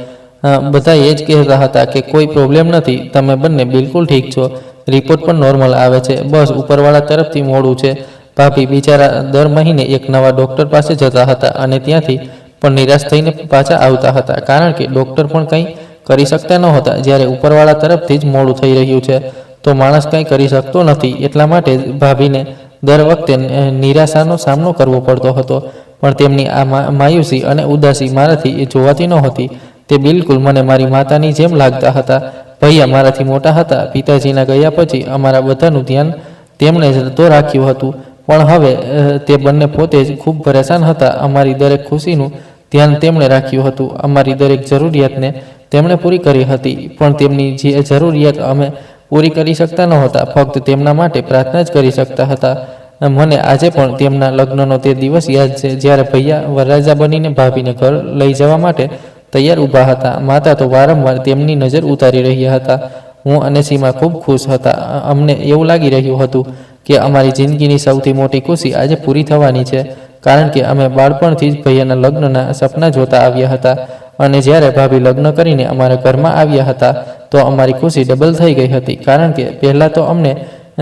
બધા એ જ કહેતા હતા કે કોઈ પ્રોબ્લેમ નથી, તમે બંને બિલકુલ ઠીક છો, રિપોર્ટ પણ નોર્મલ આવે છે, બસ ઉપરવાળા તરફથી મોડું છે. ભાભી બિચારા દર મહિને એક નવા ડૉક્ટર પાસે જતા હતા અને ત્યાંથી પણ નિરાશ થઈને પાછા આવતા હતા, કારણ કે ડૉક્ટર પણ કંઈ કરી શકતા નહોતા. જ્યારે ઉપરવાળા તરફથી જ મોડું થઈ રહ્યું છે તો માણસ કંઈ કરી શકતો નથી. એટલા માટે જ ભાભીને દર વખતે નિરાશાનો સામનો કરવો પડતો હતો. પણ તેમની આ માયુસી અને ઉદાસી મારાથી જોવાતી નહોતી. તે બિલકુલ મને મારી માતાની જેમ લાગતા હતા. ભૈયા મારાથી મોટા હતા. પિતાજીના ગયા પછી અમારા બધાનું ધ્યાન તેમણે જ તો રાખ્યું હતું, પણ હવે તે બંને પોતે જ ખૂબ પરેશાન હતા. અમારી દરેક ખુશીનું ધ્યાન તેમણે રાખ્યું હતું. અમારી દરેક જરૂરિયાતને તેમણે પૂરી કરી હતી, પણ તેમની જે જરૂરિયાત અમે પૂરી કરી શકતા નહોતા, ફક્ત તેમના માટે પ્રાર્થના જ કરી શકતા હતા. મને આજે પણ તેમના લગ્નનો તે દિવસ યાદ છે, જ્યારે ભૈયા વરરાજા બનીને ભાભીને ઘર લઈ જવા માટે તૈયાર ઊભા હતા. માતા તો વારંવાર તેમની નજર ઉતારી રહ્યા હતા. હું અને સીમા ખૂબ ખુશ હતા. અમને એવું લાગી રહ્યું હતું કે અમારી જિંદગીની સૌથી મોટી ખુશી આજે પૂરી થવાની છે, કારણ કે અમે બાળપણથી જ ભૈયાના લગ્નના સપના જોતા આવ્યા હતા. અને જ્યારે ભાભી લગ્ન કરીને અમારા ઘરમાં આવ્યા હતા તો અમારી ખુશી ડબલ થઈ ગઈ હતી, કારણ કે પહેલાં તો અમને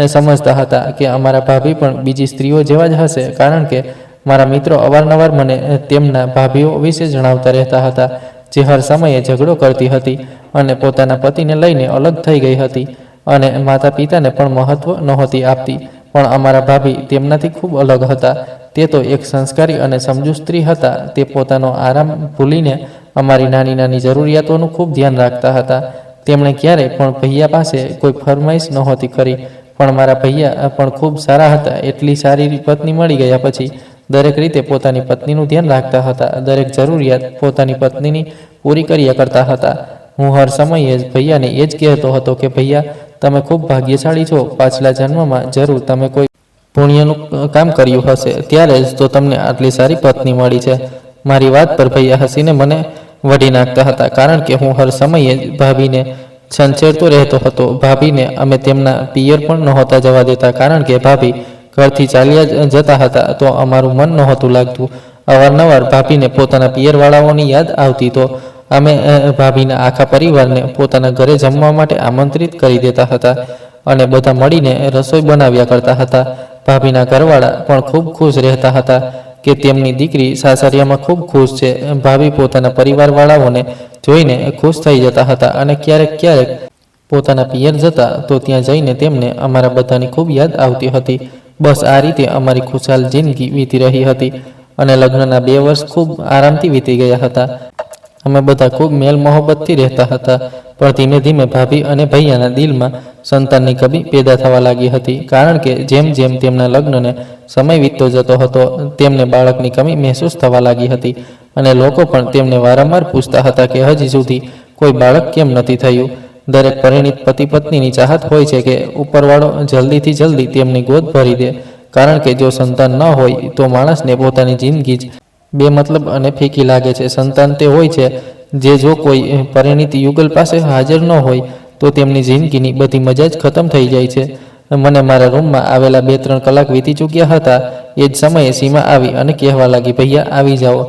સમજતા હતા કે અમારા ભાભી પણ બીજી સ્ત્રીઓ જેવા જ હશે, કારણ કે મારા મિત્રો અવારનવાર મને તેમના ભાભીઓ વિશે જણાવતા રહેતા હતા, જે હર સમયે ઝઘડો કરતી હતી અને પોતાના પતિને લઈને અલગ થઈ ગઈ હતી અને માતા પિતાને પણ મહત્ત્વ નહોતી આપતી. પણ અમારા ભાભી તેમનાથી ખૂબ અલગ હતા. તે તો એક સંસ્કારી અને સમજુ સ્ત્રી હતા. તે પોતાનો આરામ ભૂલીને અમારી નાની નાની જરૂરિયાતોનું ખૂબ ધ્યાન રાખતા હતા. તેમણે ક્યારેય પણ ભૈયા પાસે કોઈ ફરમાઈશ નહોતી કરી. પણ મારા ભૈયા પણ ખૂબ સારા હતા. એટલી સારી પત્ની મળી ગયા પછી દરેક રીતે પોતાની પત્નીનું ધ્યાન રાખતા હતા. દરેક જરૂરિયાત પોતાની પત્નીની પૂરી કર્યા કરતા હતા. હું હર સમયે જ ભૈયાને એ જ કહેતો હતો કે ભૈયા, તમે ખૂબ ભાગ્યશાળી છો. પાછલા જન્મમાં જરૂર તમે કોઈ પુણ્યનું કામ કર્યું હશે, ત્યારે જ તો તમને આટલી સારી પત્ની મળી છે. મારી વાત પર ભૈયા હસીને મને વઢી નાખતા હતા, કારણ કે હું હર સમયે જ ભાભીને છંછેડતો રહેતો હતો. ભાભીને અમે તેમના પિયર પણ નહોતા જવા દેતા, કારણ કે ભાભી ઘરથી ચાલ્યા જતા હતા તો અમારું મન નહોતું લાગતું. અવારનવાર ભાભીને પોતાના પિયરવાળાઓની યાદ આવતી તો અમે ભાભીના આખા પરિવારને પોતાના ઘરે જમવા માટે આમંત્રિત કરી દેતા હતા અને બધા મળીને રસોઈ બનાવ્યા કરતા હતા. ભાભીના ઘરવાળા પણ ખૂબ ખુશ રહેતા હતા કે તેમની દીકરી સાસરિયામાં ખૂબ ખુશ છે. ભાભી પોતાના પરિવારવાળાઓને જોઈને ખુશ થઈ જતા હતા અને ક્યારેક ક્યારેક પોતાના પિયર જતા તો ત્યાં જઈને તેમને અમારા બધાની ખૂબ યાદ આવતી હતી. બસ આ રીતે અમારી ખુશાલ જિંદગી વીતી રહી હતી અને લગ્નના 2 વર્ષ ખૂબ આરામથી વીતી ગયા હતા. અમે બધા ખૂબ મેલ મોહબ્બતથી રહેતા હતા. પણ ધીમે ધીમે ભાભી અને ભૈયાના દિલમાં સંતાનની કમી પેદા થવા લાગી હતી, કારણ કે જેમ જેમ તેમના લગ્નને સમય વીતતો જતો હતો તેમને બાળકની કમી મહેસૂસ થવા લાગી હતી અને લોકો પણ તેમને વારંવાર પૂછતા હતા કે હજી સુધી કોઈ બાળક કેમ નથી થયું. દરેક પરિણીત પતિ પત્નીની ચાહત હોય છે કે ઉપરવાળો જલ્દીથી જલ્દી તેમની ગોદ ભરી દે, કારણ કે જો સંતાન ન હોય તો માણસને પોતાની જિંદગી જ બેમતલબ અને ફીકી લાગે છે. સંતાન તે હોય છે જે જો કોઈ પરિણીત યુગલ પાસે હાજર ન હોય તો તેમની જિંદગીની બધી મજા જ ખતમ થઈ જાય છે. મને મારા રૂમમાં આવેલા 2-3 કલાક વીતી ચૂક્યા હતા. એ જ સમયે સીમા આવી અને કહેવા લાગી, ભૈયા આવી જાઓ,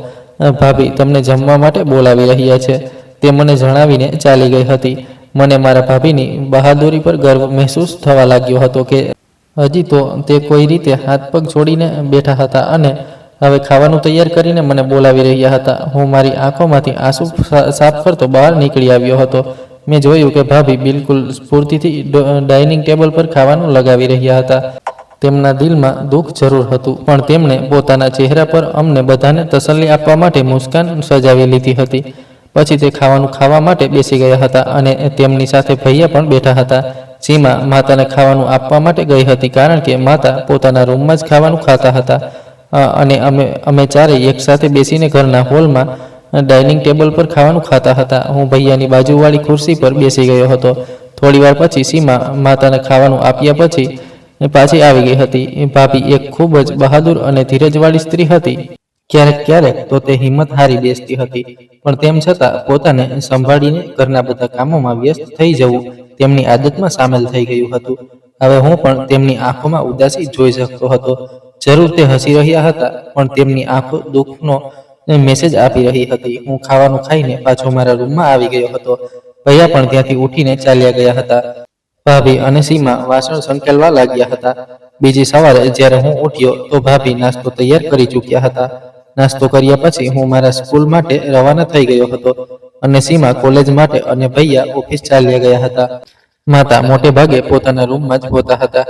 ભાભી તમને જમવા માટે બોલાવી રહ્યા છે. તે મને જણાવીને ચાલી ગઈ હતી. મને મારા ભાભીની બહાદુરી પર ગર્વ મહેસૂસ થવા લાગ્યો હતો કે હજી તો તે કોઈ રીતે હાથ પગ છોડીને બેઠા હતા અને હવે ખાવાનું તૈયાર કરીને મને બોલાવી રહ્યા હતા. હું મારી આંખોમાંથી આંસુ સાફ કરતો બહાર નીકળી આવ્યો હતો. મેં જોયું કે ભાભી બિલકુલ સ્ફૂર્તિથી ડાઇનિંગ ટેબલ પર ખાવાનું લગાવી રહ્યા હતા. તેમના દિલમાં દુઃખ જરૂર હતું, પણ તેમણે પોતાના ચહેરા પર અમને બધાને તસલ્લી આપવા માટે મુસ્કાન સજાવી લીધી હતી. પછી તે ખાવાનું ખાવા માટે બેસી ગયા હતા અને તેમની સાથે ભૈયા પણ બેઠા હતા. સીમા માતાને ખાવાનું આપવા માટે ગઈ હતી, કારણ કે માતા પોતાના રૂમમાં જ ખાવાનું ખાતા હતા અને અમે ચારેય એકસાથે બેસીને ઘરના હોલમાં ડાઇનિંગ ટેબલ પર ખાવાનું ખાતા હતા. હું ભૈયાની બાજુવાળી ખુરશી પર બેસી ગયો હતો. થોડીવાર પછી સીમા માતાને ખાવાનું આપ્યા પછી પાછી આવી ગઈ હતી. ભાભી એક ખૂબ જ બહાદુર અને ધીરજવાળી સ્ત્રી હતી. ક્યારેક ક્યારેક તો તે હિંમત હારી બેસતી હતી, પણ તેમ છતાં પોતાને સંભાળીને ઘરના બધા કામોમાં વ્યસ્ત થઈ જવું તેમની આદતમાં સામેલ થઈ ગયું હતું. હવે હું પણ તેમની આંખોમાં ઉદાસી જોઈ શકતો હતો. જરૂર તે હસી રહ્યા હતા, પણ તેમની આંખો દુઃખનો મેસેજ આપી રહી હતી. હું ખાવાનું ખાઈને પાછો મારા રૂમમાં આવી ગયો હતો. ભૈયા પણ ત્યાંથી ઉઠીને ચાલ્યા ગયા હતા. ભાભી અને સીમા વાસણ સંકેલવા લાગ્યા હતા. બીજી સવારે જ્યારે હું ઉઠ્યો તો ભાભી નાસ્તો તૈયાર કરી ચૂક્યા હતા. નાસ્તો કર્યા પછી હું મારા સ્કૂલ માટે રવાના થઈ ગયો હતો અને સીમા કોલેજ માટે અને ભૈયા ઓફિસ ચાલ્યા ગયા હતા. માતા મોટે ભાગે પોતાના રૂમમાં જ હોતા હતા.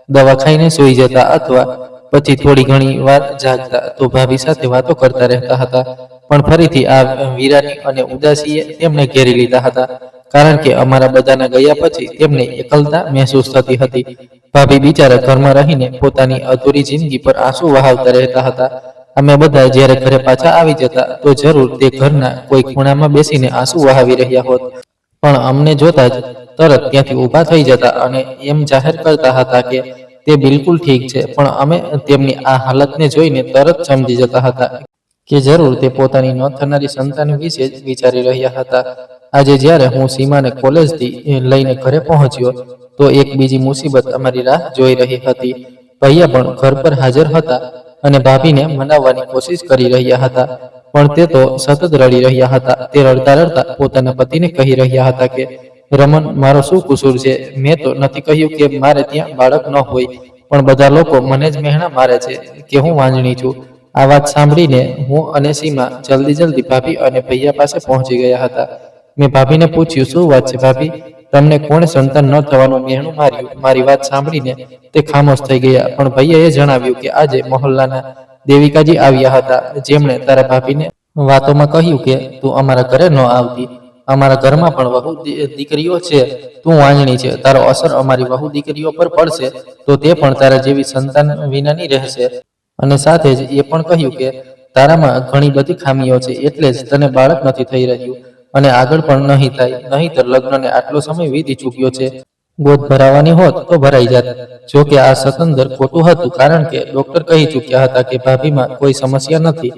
દવા ખાઈને સૂઈ જતા અથવા પછી થોડી ઘણી વાર જાગતા તો ભાભી સાથે વાતો કરતા રહેતા હતા. પણ ફરીથી આ વીરાની અને ઉદાસીએ તેમને ઘેરી લીધા હતા, કારણ કે અમારા બધાના ગયા પછી તેમને એકલતા મહેસૂસ થતી હતી. ભાભી બિચારા ઘરમાં રહીને પોતાની અધૂરી જિંદગી પર આંસુ વહાવતા રહેતા હતા. અમે બધા જ્યારે ઘરે પાછા આવી જતા તો જરૂર તે ઘરના કોઈ ખૂણામાં બેસીને આંસુ વહાવી રહ્યા હોત, પણ અમને જોતા જ તરત ત્યાંથી ઊભા થઈ જતા અને એમ જાહેર કરતા હતા કે તે બિલકુલ ઠીક છે. પણ અમે તેમની આ હાલતને જોઈને તરત સમજી જતા હતા કે જરૂર તે પોતાની ન થનારી સંતાન વિશે જ વિચારી રહ્યા હતા. આજે જ્યારે હું સીમાને કોલેજથી લઈને ઘરે પહોંચ્યો તો એક બીજી મુસીબત અમારી રાહ જોઈ રહી હતી. ભૈયા પણ ઘર પર હાજર હતા અને ભાભીને મનાવવાની કોશિશ કરી રહ્યા હતા, પણ તે તો સતત રડી રહ્યા હતા. તે રડતા રડતા પોતાના પતિને કહી રહ્યા હતા કે રમન, મારો શું કસૂર છે? મેં તો નથી કહ્યું કે મારે ત્યાં બાળક ન હોય, પણ બધા લોકો મને જ મહેણા મારે છે કે હું વાંજણી છું. આ વાત સાંભળીને હું અને સીમા જલ્દી ભાભી અને ભૈયા પાસે પહોંચી ગયા હતા. મેં ભાભીને પૂછ્યું, શું વાત છે ભાભી? તમને કોણે સંતાન ન થવાનું મહેણું માર્યું? મારી વાત સાંભળીને તે ખામોશ થઈ ગયા, પણ ભૈયાએ જણાવ્યું કે આજે મહોલ્લાના દેવિકાજી આવ્યા હતા, જેમણે તારા ભાભીને વાતોમાં કહ્યું કે તું અમારા ઘરે ન આવતી. અમારા ઘરમાં પણ વહુ દીકરીઓ છે, તું વાંજણી છે, તારો અસર અમારી વહુ દીકરીઓ પર પડશે તો તે પણ તારા જેવી સંતાન વિનાની રહેશે. અને સાથે જ એ પણ કહ્યું કે તારામાં ઘણી બધી ખામીઓ છે, એટલે જ તને બાળક નથી થઈ રહ્યું અને આગળ પણ નહીં થાય. નહીંતર લગ્નને આટલો સમય વીતી ચૂક્યો છે. ગોદ ભરાવાની હોત તો ભરાઈ જાત. જો કે આ સતંદર ખોટું હતું, કારણ કે ડોક્ટર કહી ચૂક્યા હતા કે ભાભીમાં કોઈ સમસ્યા નથી,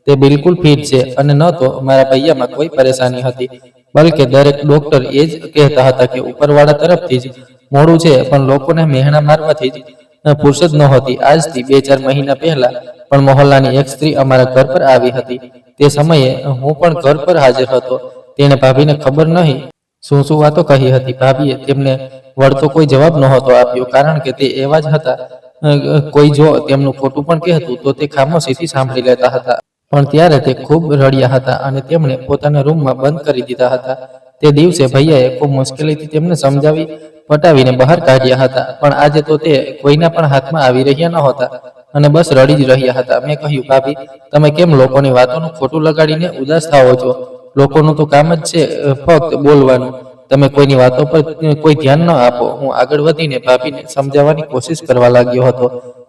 તે બિલકુલ ફિટ છે. અને ન તો મારા ભૈયામાં કોઈ પરેશાની હતી, બલકે દરેક ડોક્ટર એ જ કહેતા હતા કે ઉપરવાળા તરફથી જ મોડું છે, પણ લોકોને મહેણા મારવાથી જ ફુરસદ નહોતી. આજથી 2-4 મહિના પહેલા પણ મહોલ્લાની એક સ્ત્રી અમારા ઘર પર આવી હતી. તે સમયે હું પણ ઘર પર હાજર હતો. તેણે ભાભીને ખબર નહીં શું શું વાતો કહી હતી. ભાભીએ તેમને વળતો કોઈ જવાબ નહોતો આપ્યો, કારણ કે તે એવા જ હતા. કોઈ જો તેમનું ખોટું પણ કહેતું તો તે ખામોશીથી સાંભળી લેતા હતા. પણ ત્યારે તે ખૂબ રડ્યા હતા અને તેમણે પોતાના રૂમમાં બંધ કરી દીધા હતા. તે દિવસે ભૈયાએ ખૂબ મુશ્કેલીથી તેમને સમજાવી પટાવીને બહાર કાઢ્યા હતા, પણ આજે તો તે કોઈના પણ હાથમાં આવી રહ્યા નહોતા અને બસ રડી જ રહ્યા હતા. મેં કહ્યું, ભાભી, તમે કેમ લોકોની વાતોનું ખોટું લગાડીને ઉદાસ થાઓ છો? લોકોનું તો કામ જ છે ફક્ત બોલવાનું. તમે કોઈની વાતો પર કોઈ ધ્યાન ન આપો. હું આગળ વધીને ભાભીને સમજાવવાની કોશિશ કરવા લાગ્યો હતો,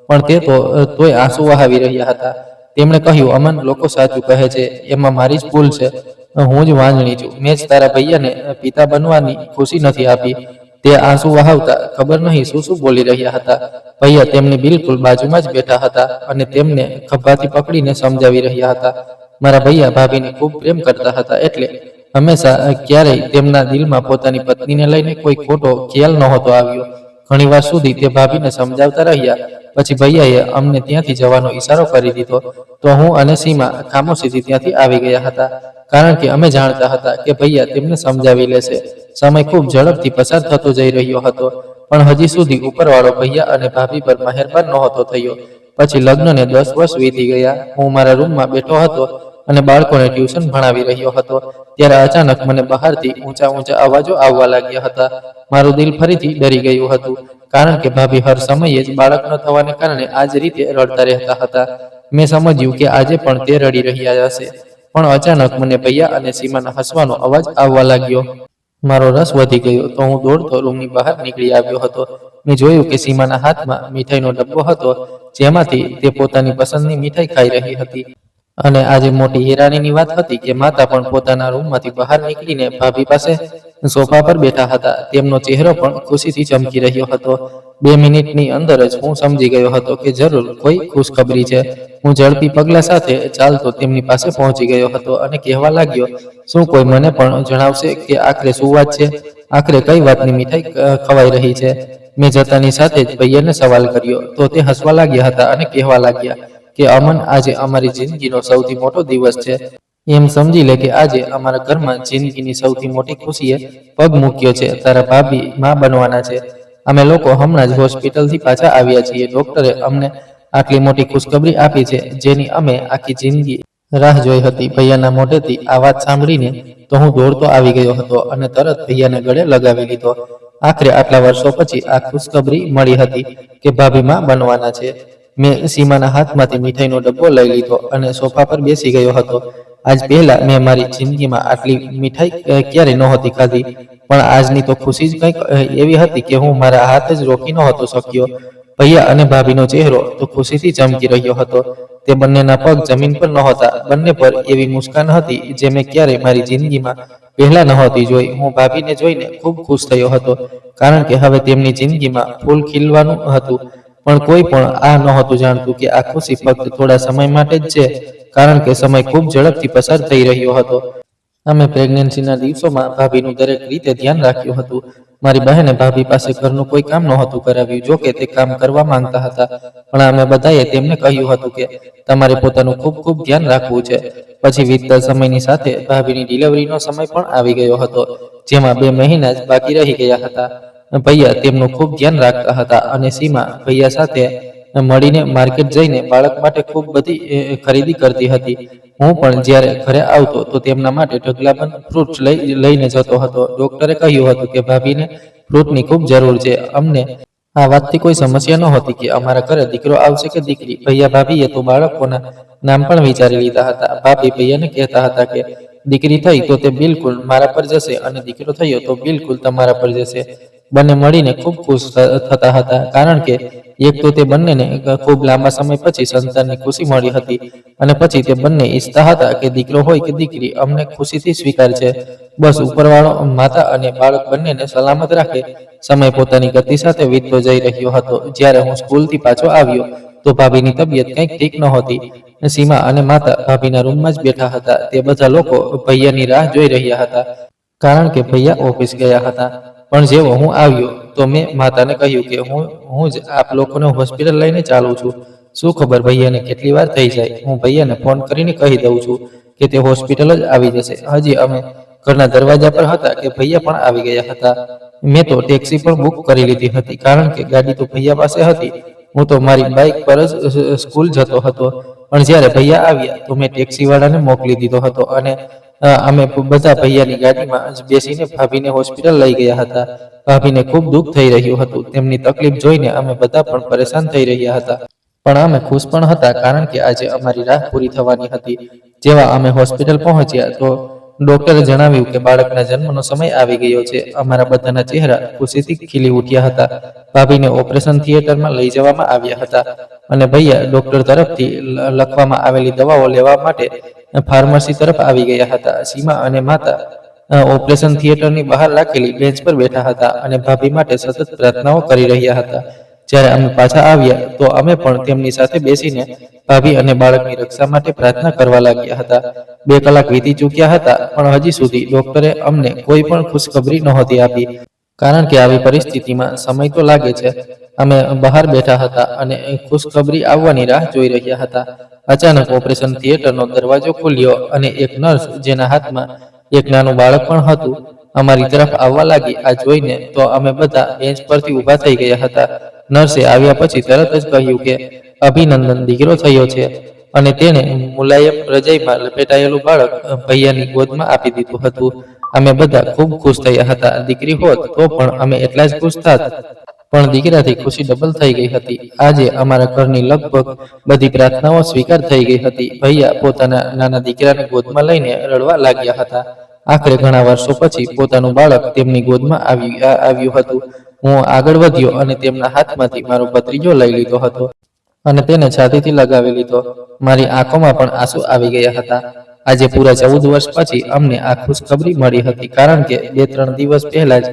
પણ તે તો તોય આંસુ વહાવી રહ્યા હતા. તેમણે કહ્યું, અમન, લોકો સાચું કહે છે, એમાં મારી જ ભૂલ છે. હું જ વાંજણી છું. મેં જ તારા ભૈયાને પિતા બનવાની ખુશી નથી આપી. તે આંસુ વહાવતા ખબર નહીં શું શું બોલી રહ્યા હતા. ભૈયા તેમની બિલકુલ બાજુમાં જ બેઠા હતા અને તેમને ખભાથી પકડીને સમજાવી રહ્યા હતા. મારા ભૈયા ભાભીને ખૂબ પ્રેમ કરતા હતા, એટલે હંમેશા ક્યારેય તેમના દિલમાં પોતાની પત્નીને લઈને કોઈ ખોટો ખ્યાલ નહોતો આવ્યો. ઘણી વાર સુધી તે ભાભીને સમજાવતા રહ્યા. પછી ભૈયાએ અમને ત્યાંથી જવાનો ઈશારો કરી દીધો તો હું અને સીમા ખામોશીથી ત્યાંથી આવી ગયા હતા, કારણ કે અમે જાણતા હતા કે ભૈયા તેમને સમજાવી લેશે. સમય ખૂબ ઝડપથી પસાર થતો જઈ રહ્યો હતો, પણ હજી સુધી ઉપરવાળો ભૈયા અને ભાભી પર મહેરબાન નહોતો થયો. પછી લગ્નને 10 વર્ષ વીતી ગયા. હું મારા રૂમમાં બેઠો હતો અને બાળકોને ટ્યુશન ભણાવી રહ્યો હતો, ત્યારે અચાનક મને બહારથી ઊંચા અવાજો આવવા લાગ્યા હતા. મારું દિલ ફરીથી ડરી ગયું હતું, કારણ કે ભાભી હર સમયે જ બાળક ન થવાને કારણે આ જ રીતે રડતા રહેતા હતા. મેં સમજ્યું કે આજે પણ તે રડી રહ્યા હશે, પણ અચાનક મને ભૈયા અને સીમાના હસવાનો અવાજ આવવા લાગ્યો. મારો રસ વધી ગયો તો હું દોડતો રૂમની બહાર નીકળી આવ્યો હતો. મેં જોયું કે સીમાના હાથમાં મીઠાઈનો ડબ્બો હતો, જેમાંથી તે પોતાની પસંદની મીઠાઈ ખાઈ રહી હતી. અને આજે મોટી હેરાનીની વાત હતી કે માતા પણ પોતાના રૂમમાંથી બહાર નીકળીને ભાભી પાસે સોફા પર બેઠા હતા. તેમનો ચહેરો પણ ખુશીથી ચમકી રહ્યો હતો. 2 મિનિટની અંદર જ હું સમજી ગયો હતો કે જરૂર કોઈ ખુશખબરી છે. હું ઝડપી પગલા સાથે ચાલતો તેમની પાસે પહોંચી ગયો હતો અને કહેવા લાગ્યો, શું કોઈ મને પણ જણાવશે કે આખરે શું વાત છે? આખરે કઈ વાતની મીઠાઈ ખવાઈ રહી છે? મેં જતાની સાથે જ ભૈયાને સવાલ કર્યો તો તે હસવા લાગ્યા હતા અને કહેવા લાગ્યા કે અમન, આજે અમારી જિંદગીનો સૌથી મોટો દિવસ છે. એમ સમજી લે કે આજે અમારા ઘરમાં જિંદગીની સૌથી મોટી ખુશીએ પગ મૂક્યો છે. તારા ભાભી માં બનવાના છે. અમે લોકો હમણાં જ હોસ્પિટલથી પાછા આવ્યા છીએ. ડોક્ટરે અમને આટલી મોટી ખુશખબરી આપી છે જેની અમે આખી જિંદગી રાહ જોઈ હતી. ભૈયાના મોઢેથી આ વાત સાંભળીને તો હું દોડતો આવી ગયો હતો અને તરત ભૈયાને ગળે લગાવી લીધો. આખરે આટલા વર્ષો પછી આ ખુશખબરી મળી હતી કે ભાભી માં બનવાના છે. મેં સીમાના હાથમાંથી મીઠાઈનો ડબ્બો લઈ લીધો અને સોફા પર બેસી ગયો હતો. આજ પહેલા મેં મારી જિંદગીમાં આટલી મીઠાઈ ક્યારેય નહોતી ખાધી, પણ આજની તો ખુશી જ કંઈક એવી હતી કે હું મારા હાથ જ રોકી નહોતો શક્યો. ભૈયા અને ભાભીનો ચહેરો તો ખુશીથી ચમકી રહ્યો હતો. તે બંનેના પગ જમીન પર નહોતા. બંને પર એવી મુસ્કાન હતી જે મેં ક્યારેય મારી જિંદગીમાં પહેલા નહોતી જોઈ. હું ભાભીને જોઈને ખૂબ ખુશ થયો હતો, કારણ કે હવે તેમની જિંદગીમાં ફૂલ ખીલવાનું હતું. પણ કોઈ પણ આ નહોતું જાણતું કે આ ખુશી ફક્ત થોડા સમય માટે જ છે, કારણ કે સમય ખૂબ ઝડપથી પસાર થઈ રહ્યો હતો. અમે પ્રેગ્નન્સીના દિવસોમાં ભાભીનું દરેક રીતે ધ્યાન રાખ્યું હતું. મારી બહેને ભાભી પાસે ઘરનું કોઈ કામ નહોતું કરાવ્યું. જો કે તે કામ કરવા માંગતા હતા, પણ અમે બધાએ તેમને કહ્યું હતું કે તમારે પોતાનું ખૂબ ખૂબ ધ્યાન રાખવું છે. પછી વીતતા સમયની સાથે ભાભીની ડિલિવરીનો સમય પણ આવી ગયો હતો, જેમાં 2 મહિના જ બાકી રહી ગયા હતા. ભૈયા તેમનું ખૂબ ધ્યાન રાખતા હતા અને સીમા ભૈયા સાથે મળીને માર્કેટ જઈને બાળક માટે ખૂબ બધી ખરીદી કરતી હતી. હું પણ જ્યારે ઘરે આવતો તો તેમના માટે ઢગલાબંધ ફ્રૂટ્સ લઈને જતો હતો. ડોક્ટરે કહ્યું હતું કે ભાભીને ફ્રૂટની ખૂબ જરૂર છે. અમને આ વાતથી કોઈ સમસ્યા નહોતી કે અમારા ઘરે દીકરો આવશે કે દીકરી. ભૈયા ભાભીએ તો બાળકોના નામ પણ વિચારી લીધા હતા. ભાભી ભૈયાને કહેતા હતા કે દીકરી થઈ તો તે બિલકુલ મારા પર જશે અને દીકરો થયો તો બિલકુલ તમારા પર જશે. બંને મળીને ખૂબ ખુશ થતા હતા, કારણ કે એક તો તે બંનેને ખૂબ લાંબા સમય પછી સંતાનની ખુશી મળી હતી અને પછી તે બંને ઈચ્છતા હતા કે દીકરો હોય કે દીકરી અમને ખુશીથી સ્વીકાર છે. બસ ઉપરવાળો માતા અને બાળક બંનેને સલામત રાખે. સમય પોતાની ગતિ સાથે વીતતો જઈ રહ્યો હતો. જ્યારે હું સ્કૂલથી પાછો આવ્યો તો ભાભીની તબિયત કંઈક ઠીક નહોતી. સીમા અને માતા ભાભીના રૂમમાં જ બેઠા હતા. તે બધા લોકો ભૈયાની રાહ જોઈ રહ્યા હતા, કારણ કે ભૈયા ઓફિસ ગયા હતા. પણ જેવો હું આવ્યો તો મેં માતાને કહ્યું કે હું જ આપ લોકોને હોસ્પિટલ લઈને ચાલું છું. શું ખબર ભૈયાને કેટલી વાર થઈ જાય. હું ભૈયાને ફોન કરીને કહી દઉં છું કે તે હોસ્પિટલ જ આવી જશે. હજી અમે ઘરના દરવાજા પર હતા કે ભૈયા પણ આવી ગયા હતા. મેં તો ટેક્સી પણ બુક કરી લીધી હતી, કારણ કે ગાડી તો ભૈયા પાસે હતી. હું તો મારી બાઇક પર જ સ્કૂલ જતો હતો. પણ જ્યારે ભૈયા આવ્યા તો મેં ટેક્સીવાળાને મોકલી દીધો હતો અને અમે બધા ભૈયાની ગાડીમાં જ બેસીને ભાભીને હોસ્પિટલ લઈ ગયા હતા. ભાભીને ખૂબ દુઃખ થઈ રહ્યું હતું. તેમની તકલીફ જોઈને અમે બધા પણ પરેશાન થઈ રહ્યા હતા. પણ અમે ખુશ પણ હતા, કારણ કે આજે અમારી રાહ પૂરી થવાની હતી. જેવા અમે હોસ્પિટલ પહોંચ્યા તો ડોક્ટરે જણાવ્યું કે બાળકના જન્મનો સમય આવી ગયો છે. અમારા બધાના ચહેરા ખુશીથી ખીલી ઉઠ્યા હતા. ભાભીને ઓપરેશન થિયેટરમાં લઈ જવામાં આવ્યા હતા અને ભૈયા ડોક્ટર તરફથી લખવામાં આવેલી દવાઓ લેવા માટે ફાર્મસી તરફ આવી ગયા હતા. સીમા અને માતા ઓપરેશન થિયેટરની બહાર રાખેલી બેન્ચ પર બેઠા હતા અને ભાભી માટે સતત પ્રાર્થનાઓ કરી રહ્યા હતા. જ્યારે અમે પાછા આવ્યા તો અમે પણ તેમની સાથે બેસીને ભાભી અને બાળકની રક્ષા માટે પ્રાર્થના કરવા લાગ્યા હતા. 2 કલાક વીતી ચૂક્યા હતા, પણ હજી સુધી ડોક્ટરે અમને કોઈ પણ ખુશખબરી નહોતી આપી, કારણ કે આવી પરિસ્થિતિમાં સમય તો લાગે છે. અમે બહાર બેઠા હતા અને ખુશખબરી આવવાની રાહ જોઈ રહ્યા હતા. અચાનક ઓપરેશન થિયેટરનો દરવાજો ખુલ્યો અને એક નર્સ, જેના હાથમાં એક નાનું બાળક પણ હતું, અમારી તરફ આવવા લાગી. આ જોઈને તો અમે બધા બેન્ચ પરથી ઊભા થઈ ગયા હતા. નર્સે આવ્યા પછી તરત જ કહ્યું કે અભિનંદન, દીકરો થયો છે. અને તેણે મુલાયમ રજાઈમાં લપેટાયેલું બાળક ભૈયાની ગોદમાં આપી દીધું હતું. અમે બધા ખૂબ ખુશ થયા હતા. દીકરી હોત તો પણ અમે એટલા જ ખુશ થાત, પણ દીકરાથી ખુશી ડબલ થઈ ગઈ હતી. આજે અમારા ઘરની લગભગ બધી પ્રાર્થનાઓ સ્વીકાર થઈ ગઈ હતી. ભૈયા પોતાના નાના દીકરાને ગોદમાં લઈને રડવા લાગ્યા હતા. આખરે ઘણા વર્ષો પછી પોતાનું બાળક તેમની ગોદમાં આવ્યું હતું. હું આગળ વધ્યો અને તેમના હાથમાંથી મારો ભત્રીજો લઈ લીધો હતો. અને તેને છાતીથી લગાવી લીધો. મારી આંખોમાં પણ આંસુ આવી ગયા હતા. આજે પૂરા 14 વર્ષ પછી અમને આ ખુશખબરી મળી હતી, કારણ કે 2-3 દિવસ પહેલા જ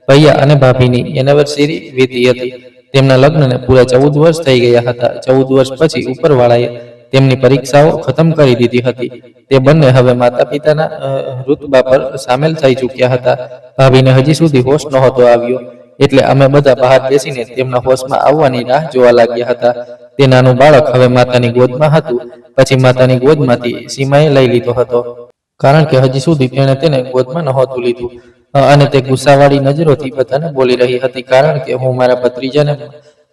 ભૈયા અને ભાભીની એનિવર્સરી વીતી હતી. તેમના લગ્નને પૂરા 14 વર્ષ થઈ ગયા હતા. 14 વર્ષ પછી ઉપરવાળાએ તેમની પરીક્ષાઓ ખતમ કરી દીધી હતી. તે બંને હવે માતા પિતાના ઋતબા પર સામેલ થઈ ચૂક્યા હતા. ભાભીને હજી સુધી હોશ નહોતો આવ્યો, એટલે અમે બધા બહાર બેસીને તેમના હોશમાં આવવાની રાહ જોવા લાગ્યા હતા. તે નાનું બાળક હવે માતાની ગોદમાં હતું. પછી માતાની ગોદમાંથી સીમાએ લઈ લીધો હતો, કારણ કે હજી સુધી તેણે તેને ગોદમાં નહોતું લીધું. અને તે ગુસ્સાવાળી નજરોથી બધાને બોલી રહી હતી, કારણ કે હું મારા ભત્રીજાને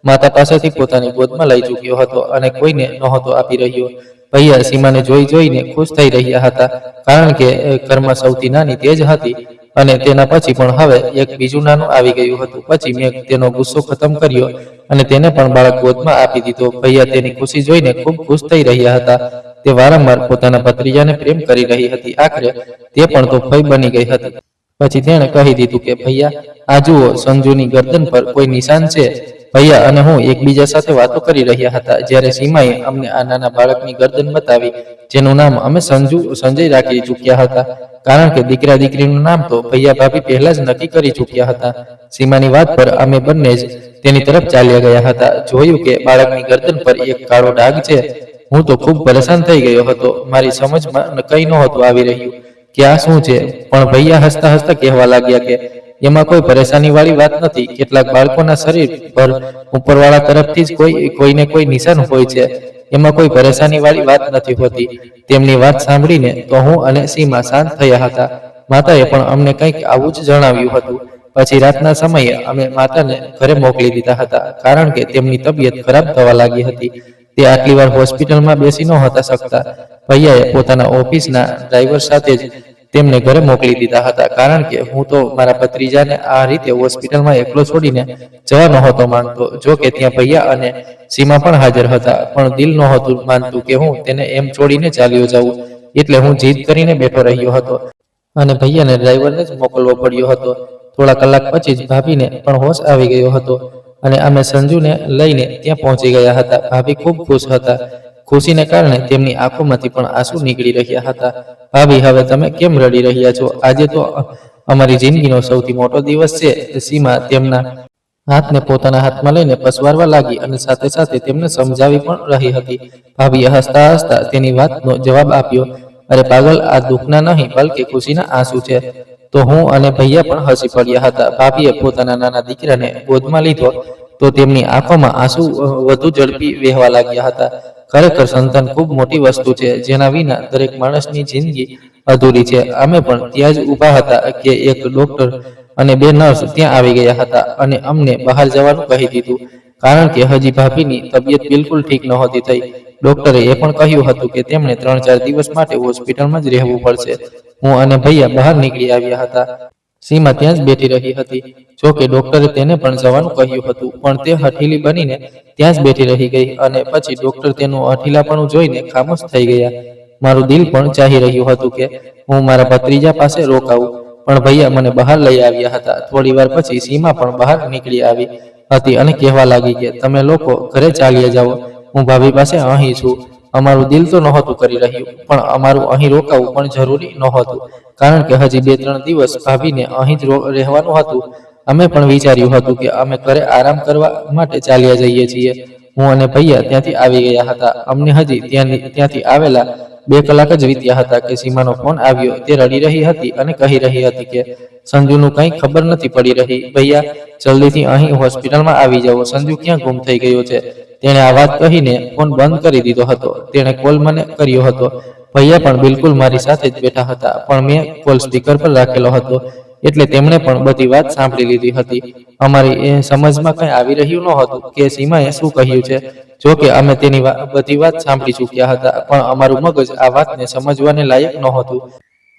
માતા પાસેથી પોતાની ગોદમાં લઈ ચૂક્યો હતો અને કોઈને નહોતો આપી રહ્યો. ભૈયા સીમાને જોઈ જોઈને ખુશ થઈ રહ્યા હતા, કારણ કે ઘરમાં સૌથી નાની તે જ હતી. અને તેના પછી પણ હવે એક બીજું નાનું આવી ગયું હતું. પછી મેં તેનો ગુસ્સો ખતમ કર્યો અને તેને પણ બાળક ગોદમાં આપી દીધો. ભૈયા તેની ખુશી જોઈને ખૂબ ખુશ થઈ રહ્યા હતા. તે વારંવાર પોતાના ભત્રીજાને પ્રેમ કરી રહી હતી. આખરે તે પણ તો ભય બની ગઈ હતી. પછી તેણે કહી દીધું કે ભૈયા, આ જુઓ, સંજુની ગરદન પર કોઈ નિશાન છે. ભૈયા અને હું એકબીજા સાથે વાતો કરી રહ્યા હતા, જ્યારે સીમાએ અમને આ નાના બાળકની ગરદન બતાવી, જેનું નામ અમે સંજય રાખી ચૂક્યા હતા, કારણ કે દીકરા દીકરીનું નામ તો ભૈયા ભાભી પહેલા જ નક્કી કરી ચૂક્યા હતા. સીમાની વાત પર અમે બંને જ તેની તરફ ચાલ્યા ગયા હતા. જોયું કે બાળકની ગરદન પર એક કાળો ડાઘ છે. હું તો ખૂબ પરેશાન થઈ ગયો હતો. મારી સમજમાં કંઈ નહોતું આવી રહ્યું કે આ શું છે. પણ ભૈયા હસતા હસતા કહેવા લાગ્યા કે એમાં કોઈ પરેશાની વાળી વાત નથી. કેટલાક બાળકોના શરીર પર ઉપરવાળા તરફથી જ કોઈને કોઈ નિશાન હોય છે. એમાં કોઈ પરેશાની વાળી વાત નથી હોતી. તેમની વાત સાંભળીને તો હું અને સીમા શાંત થયા હતા. માતાએ પણ અમને કંઈક આવું જ જણાવ્યું હતું. પછી રાતના સમયે અમે માતાને ઘરે મોકલી દીધા હતા, કારણ કે તેમની તબિયત ખરાબ થવા લાગી હતી. તે આટલી વાર હોસ્પિટલમાં બેસી નહોતા શકતા. ભૈયાએ પોતાના ઓફિસના ડ્રાઈવર સાથે જ તેમને ઘરે મોકલી દીધા હતા, કારણ કે હું તો મારા ભત્રીજાને આ રીતે હોસ્પિટલમાં એકલો છોડીને જવા નહોતો માંગતો. જો કે ત્યાં ભૈયા અને સીમા પણ હાજર હતા, પણ દિલ નહોતું માનતું કે હું તેને એમ છોડીને ચાલ્યો જાઉં. એટલે હું જીદ કરીને બેઠો રહ્યો હતો અને ભૈયાને ડ્રાઈવરને જ મોકલવો પડ્યો હતો. થોડા કલાક પછી જ ભાભીને પણ હોશ આવી ગયો હતો અને અમે સંજુને લઈને ત્યાં પહોંચી ગયા હતા. ભાભી ખૂબ ખુશ હતા. ખુશીને કારણે તેમની આંખોમાંથી પણ આંસુ નીકળી રહ્યા હતા. ભાભી, હવે તમે કેમ રડી રહ્યા છો? આજે તો અમારી જિંદગીનો સૌથી મોટો દિવસ છે. સીમા તેમના હાથને પોતાના હાથમાં લઈને પસવારવા લાગી અને સાથે સાથે તેમને સમજાવી પણ રહી હતી. ભાભીએ હસતા હસતા તેની વાતનો જવાબ આપ્યો, અરે પાગલ, આ દુઃખના નહીં બલકે ખુશીના આંસુ છે. તો હું અને ભૈયા પણ હસી પડ્યા હતા. ભાભીએ પોતાના નાના દીકરાને ગોદમાં લીધો તો તેમની આંખોમાં આંસુ વધુ ઝડપી વહેવા લાગ્યા હતા. ખરેખર સંતાન ખૂબ મોટી વસ્તુ છે, જેના વિના દરેક માણસની જિંદગી અધૂરી છે. અમે પણ ત્યાં જ ઊભા હતા કે એક ડોક્ટર અને 2 નર્સ ત્યાં આવી ગયા હતા અને અમને બહાર જવાનું કહી દીધું, કારણ કે હજી ભાભીની તબિયત બિલકુલ ઠીક નહોતી થઈ. ડોક્ટરે એ પણ કહ્યું હતું કે તેમણે 3-4 દિવસ માટે હોસ્પિટલમાં જ રહેવું પડશે. હું અને ભૈયા બહાર નીકળી આવ્યા હતા. સીમા ત્યાં જ બેઠી રહી હતી. જો કે ડોક્ટરે તેને પણ જવાનું કહ્યું હતું, પણ તે હઠીલી બનીને ત્યાં જ બેઠી રહી ગઈ. અને પછી ડોક્ટર તેનું હઠીલાપણું જોઈને ખામોશ થઈ ગયા. મારું દિલ પણ ચાહી રહ્યું હતું કે હું મારા ભત્રીજા પાસે રોકાવું, પણ ભૈયા મને બહાર લઈ આવ્યા હતા. થોડી વાર પછી સીમા પણ બહાર નીકળી આવી હતી અને કહેવા લાગી કે તમે લોકો ઘરે ચાલ્યા જાઓ, હું ભાભી પાસે અહીં છું. અમારું દિલ તો નહોતું કરી રહ્યું, પણ અમારું અહીં રોકાવું પણ જરૂરી નહોતું, કારણ કે હજી 2-3 દિવસ ભાભીને અહીં જ રહેવાનું હતું. અમે પણ વિચાર્યું હતું કે અમે ઘરે આરામ કરવા માટે ચાલ્યા જઈએ છીએ. હું અને ભૈયા ત્યાંથી આવી ગયા હતા. અમને હજી ત્યાંથી આવેલા 2 કલાક જ વીત્યા હતા કે સીમાનો ફોન આવ્યો. તે રડી રહી હતી અને કહી રહી હતી કે સંજુનું કંઈ ખબર નથી પડી રહી. ભૈયા, જલ્દીથી અહીં હોસ્પિટલમાં આવી જાઓ. સંજુ ક્યાં ગુમ થઈ ગયો છે? તેણે આ વાત કહીને ફોન બંધ કરી દીધો હતો. તેણે કોલ મને કર્યો હતો. ભૈયા પણ બિલકુલ મારી સાથે જ બેઠા હતા, પણ મેં કોલ સ્પીકર પર રાખેલો હતો, એટલે તેમણે પણ બધી વાત સાંભળી લીધી હતી. અમારી સમજમાં કંઈ આવી રહ્યું નહોતું કે સીમાએ શું કહ્યું છે. જો કે અમે તેની બધી વાત સાંભળી ચૂક્યા હતા, પણ અમારું મગજ આ વાતને સમજવાને લાયક નહોતું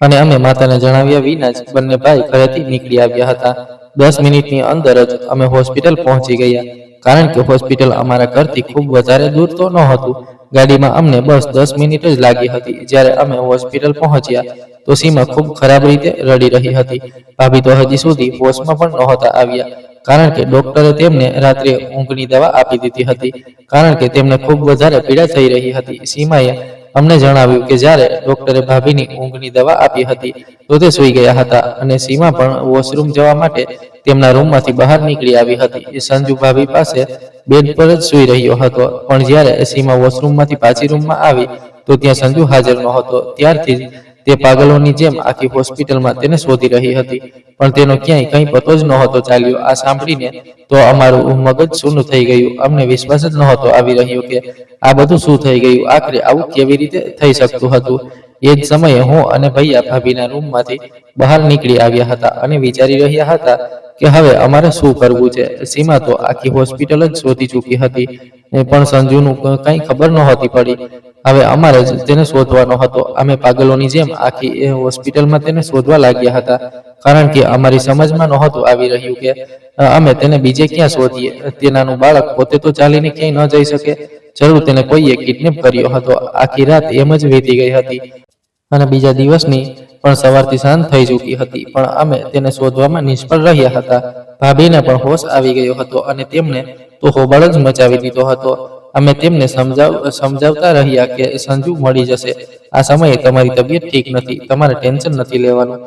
અને અમે માતાને જણાવ્યા વિના જ બંને ભાઈ ઘરેથી નીકળી આવ્યા હતા. 10 મિનિટની અંદર જ અમે હોસ્પિટલ પહોંચી ગયા, કારણ કે હોસ્પિટલ અમારા ઘરથી ખૂબ વધારે દૂર તો નહોતું. ગાડીમાં અમને બસ 10 મિનિટ જ લાગી હતી. જ્યારે અમે હોસ્પિટલ પહોંચ્યા તો સીમા ખૂબ ખરાબ રીતે રડી રહી હતી. ભાભી તો હજી સુધી હોશમાં પણ નહોતા આવ્યા. કારણ કે ડોક્ટરે તેમને રાત્રે ઊંઘની દવા આપી દીધી હતી, કારણ કે તેમને ખૂબ વધારે પીડા થઈ રહી હતી. સીમાએ અમને જણાવ્યું કે જ્યારે ડોક્ટરે ભાભીની ઊંઘની દવા આપી હતી તો તે સૂઈ ગયા હતા અને સીમા પણ વોશરૂમ જવા માટે તેમના રૂમમાંથી બહાર નીકળી આવી હતી. સંજુ ભાભી પાસે બેડ પર જ સૂઈ રહ્યો હતો, પણ જ્યારે સીમા વોશરૂમમાંથી પાછી રૂમમાં આવી તો ત્યાં સંજુ હાજર નહોતો. ત્યારથી જ તે પાગલોની જેમ આખી હોસ્પિટલમાં તેને શોધી રહી હતી, પણ તેનો ક્યાંય કંઈ પતો જ નહોતો ચાલ્યો. આ સાંભળીને તો અમારું મગજ શૂન્ય થઈ ગયું. અમને વિશ્વાસ જ નહોતો આવી રહ્યો કે આ બધું શું થઈ ગયું. આખરે આવું કેવી રીતે થઈ શકતું હતું. એ જ સમયે હું અને ભૈયા ભાભીના રૂમમાંથી બહાર નીકળી આવ્યા હતા અને વિચારી રહ્યા હતા કે હવે અમારે શું કરવું છે. સીમા તો આખી હોસ્પિટલ જ શોધી ચૂકી હતી, પણ સંજુનું કંઈ ખબર નહોતી પડી. હવે અમારે જ તેને શોધવાનો હતો. અમે પાગલોની જેમ આખી હોસ્પિટલમાં તેને શોધવા લાગ્યા હતા, કારણ કે અમારી સમજમાં નહોતું આવી રહ્યું કે અમે તેને બીજે ક્યાં શોધીએ. તે નાનું બાળક પોતે તો ચાલીને ક્યાંય ન જઈ શકે. જરૂર તેને કોઈએ કિડનેપ કર્યો હતો. આખી રાત એમ જ વીતી ગઈ હતી અને બીજા દિવસની પણ સવારથી સાંજ થઈ ચૂકી હતી, પણ અમે તેને શોધવામાં નિષ્ફળ રહ્યા હતા. ભાભીને પણ હોશ આવી ગયો હતો અને તેમને તો હોબાળ જ મચાવી દીધો હતો. અમે તેમને સમજાવતા રહ્યા કે સંજુ મળી જશે. આ સમયે તમારી તબિયત ઠીક નથી, તમારે ટેન્શન નથી લેવાનું.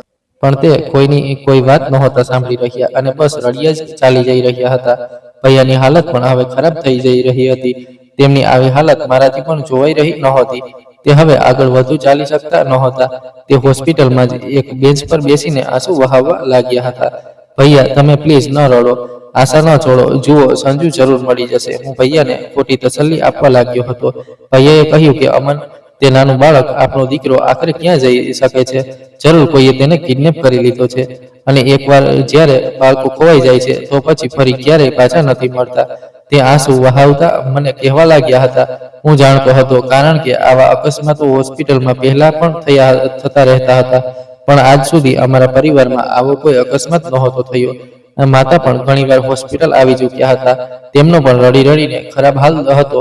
પણ તે કોઈની કોઈ વાત નહોતા સાંભળી રહ્યા અને બસ રડિયા જ ચાલી જઈ રહ્યા હતા. ભૈયાની હાલત પણ હવે ખરાબ થઈ જઈ રહી હતી. તેમની આવી હાલત મારાથી પણ જોવાઈ રહી નહોતી. તે હવે આગળ વધુ ચાલી શકતા નહોતા. તે હોસ્પિટલમાં જ એક બેન્ચ પર બેસીને આંસુ વહાવવા લાગ્યા હતા. ભૈયા, તમે પ્લીઝ ન રડો, આશા ન છોડો. જુઓ, સંજુ જરૂર મળી જશે. હું ભૈયાને ખોટી તસલ્લી આપવા લાગ્યો હતો. ભૈયાએ કહ્યું કે અમન, તે નાનું બાળક, આપણો દીકરો આખરે ક્યાં જઈ શકે છે? જરૂર કોઈએ તેને કિડનેપ કરી લીધો છે અને એકવાર જ્યારે બાળકો ખોવાઈ જાય છે તો પછી ફરી ક્યારેય પાછા નથી મળતા. તે આંસુ વહાવતા મને કહેવા લાગ્યા હતા. હું જાણતો હતો, કારણ કે આવા અકસ્માતો હોસ્પિટલમાં પહેલા પણ થતા રહેતા હતા, પણ આજ સુધી અમારા પરિવારમાં આવો કોઈ અકસ્માત નહોતો થયો. માતા પણ ઘણીવાર હોસ્પિટલ આવી ચૂક્યા હતા. તેમનો પણ રડી રડીને ખરાબ હાલ હતો,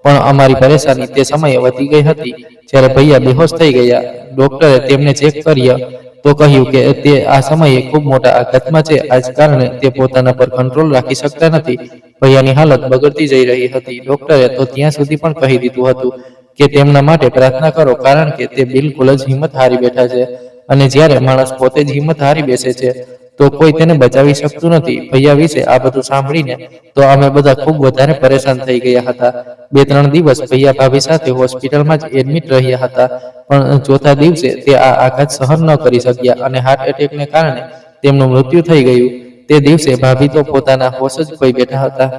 પણ અમારી પરેશાની તે સમયે વધી ગઈ હતી જ્યારે ભૈયા બેહોશ થઈ ગયા. ડોક્ટરે તેમને ચેક કર્યા તો કહ્યું કે તે આ સમયે ખૂબ મોટા આઘાતમાં છે. આ જ કારણે તે પોતાના પર કંટ્રોલ રાખી શકતા નથી. ભૈયાની હાલત બગડતી જઈ રહી હતી. ડોક્ટરે તો ત્યાં સુધી પણ કહી દીધું હતું કે તેમના માટે પ્રાર્થના કરો, કારણ કે તે બિલકુલ જ હિંમત હારી બેઠા છે અને જ્યારે માણસ પોતે જ હિંમત હારી બેસે છે તો કોઈ તેને બચાવી શકતું નથી. ભૈયા વિશે આ બધું સાંભળીને તો અમે બધા ખૂબ વધારે પરેશાન થઈ ગયા હતા. 2-3 દિવસ ભૈયા ભાભી સાથે હોસ્પિટલમાં જ એડમિટ રહ્યા હતા, પણ ચોથા દિવસે તે આ આઘાત સહન ન કરી શક્યા અને હાર્ટ એટેકને કારણે તેમનું મૃત્યુ થઈ ગયું. તે દિવસે ભાભી તો પોતાના હોશ જ ખોઈ બેઠા હતા.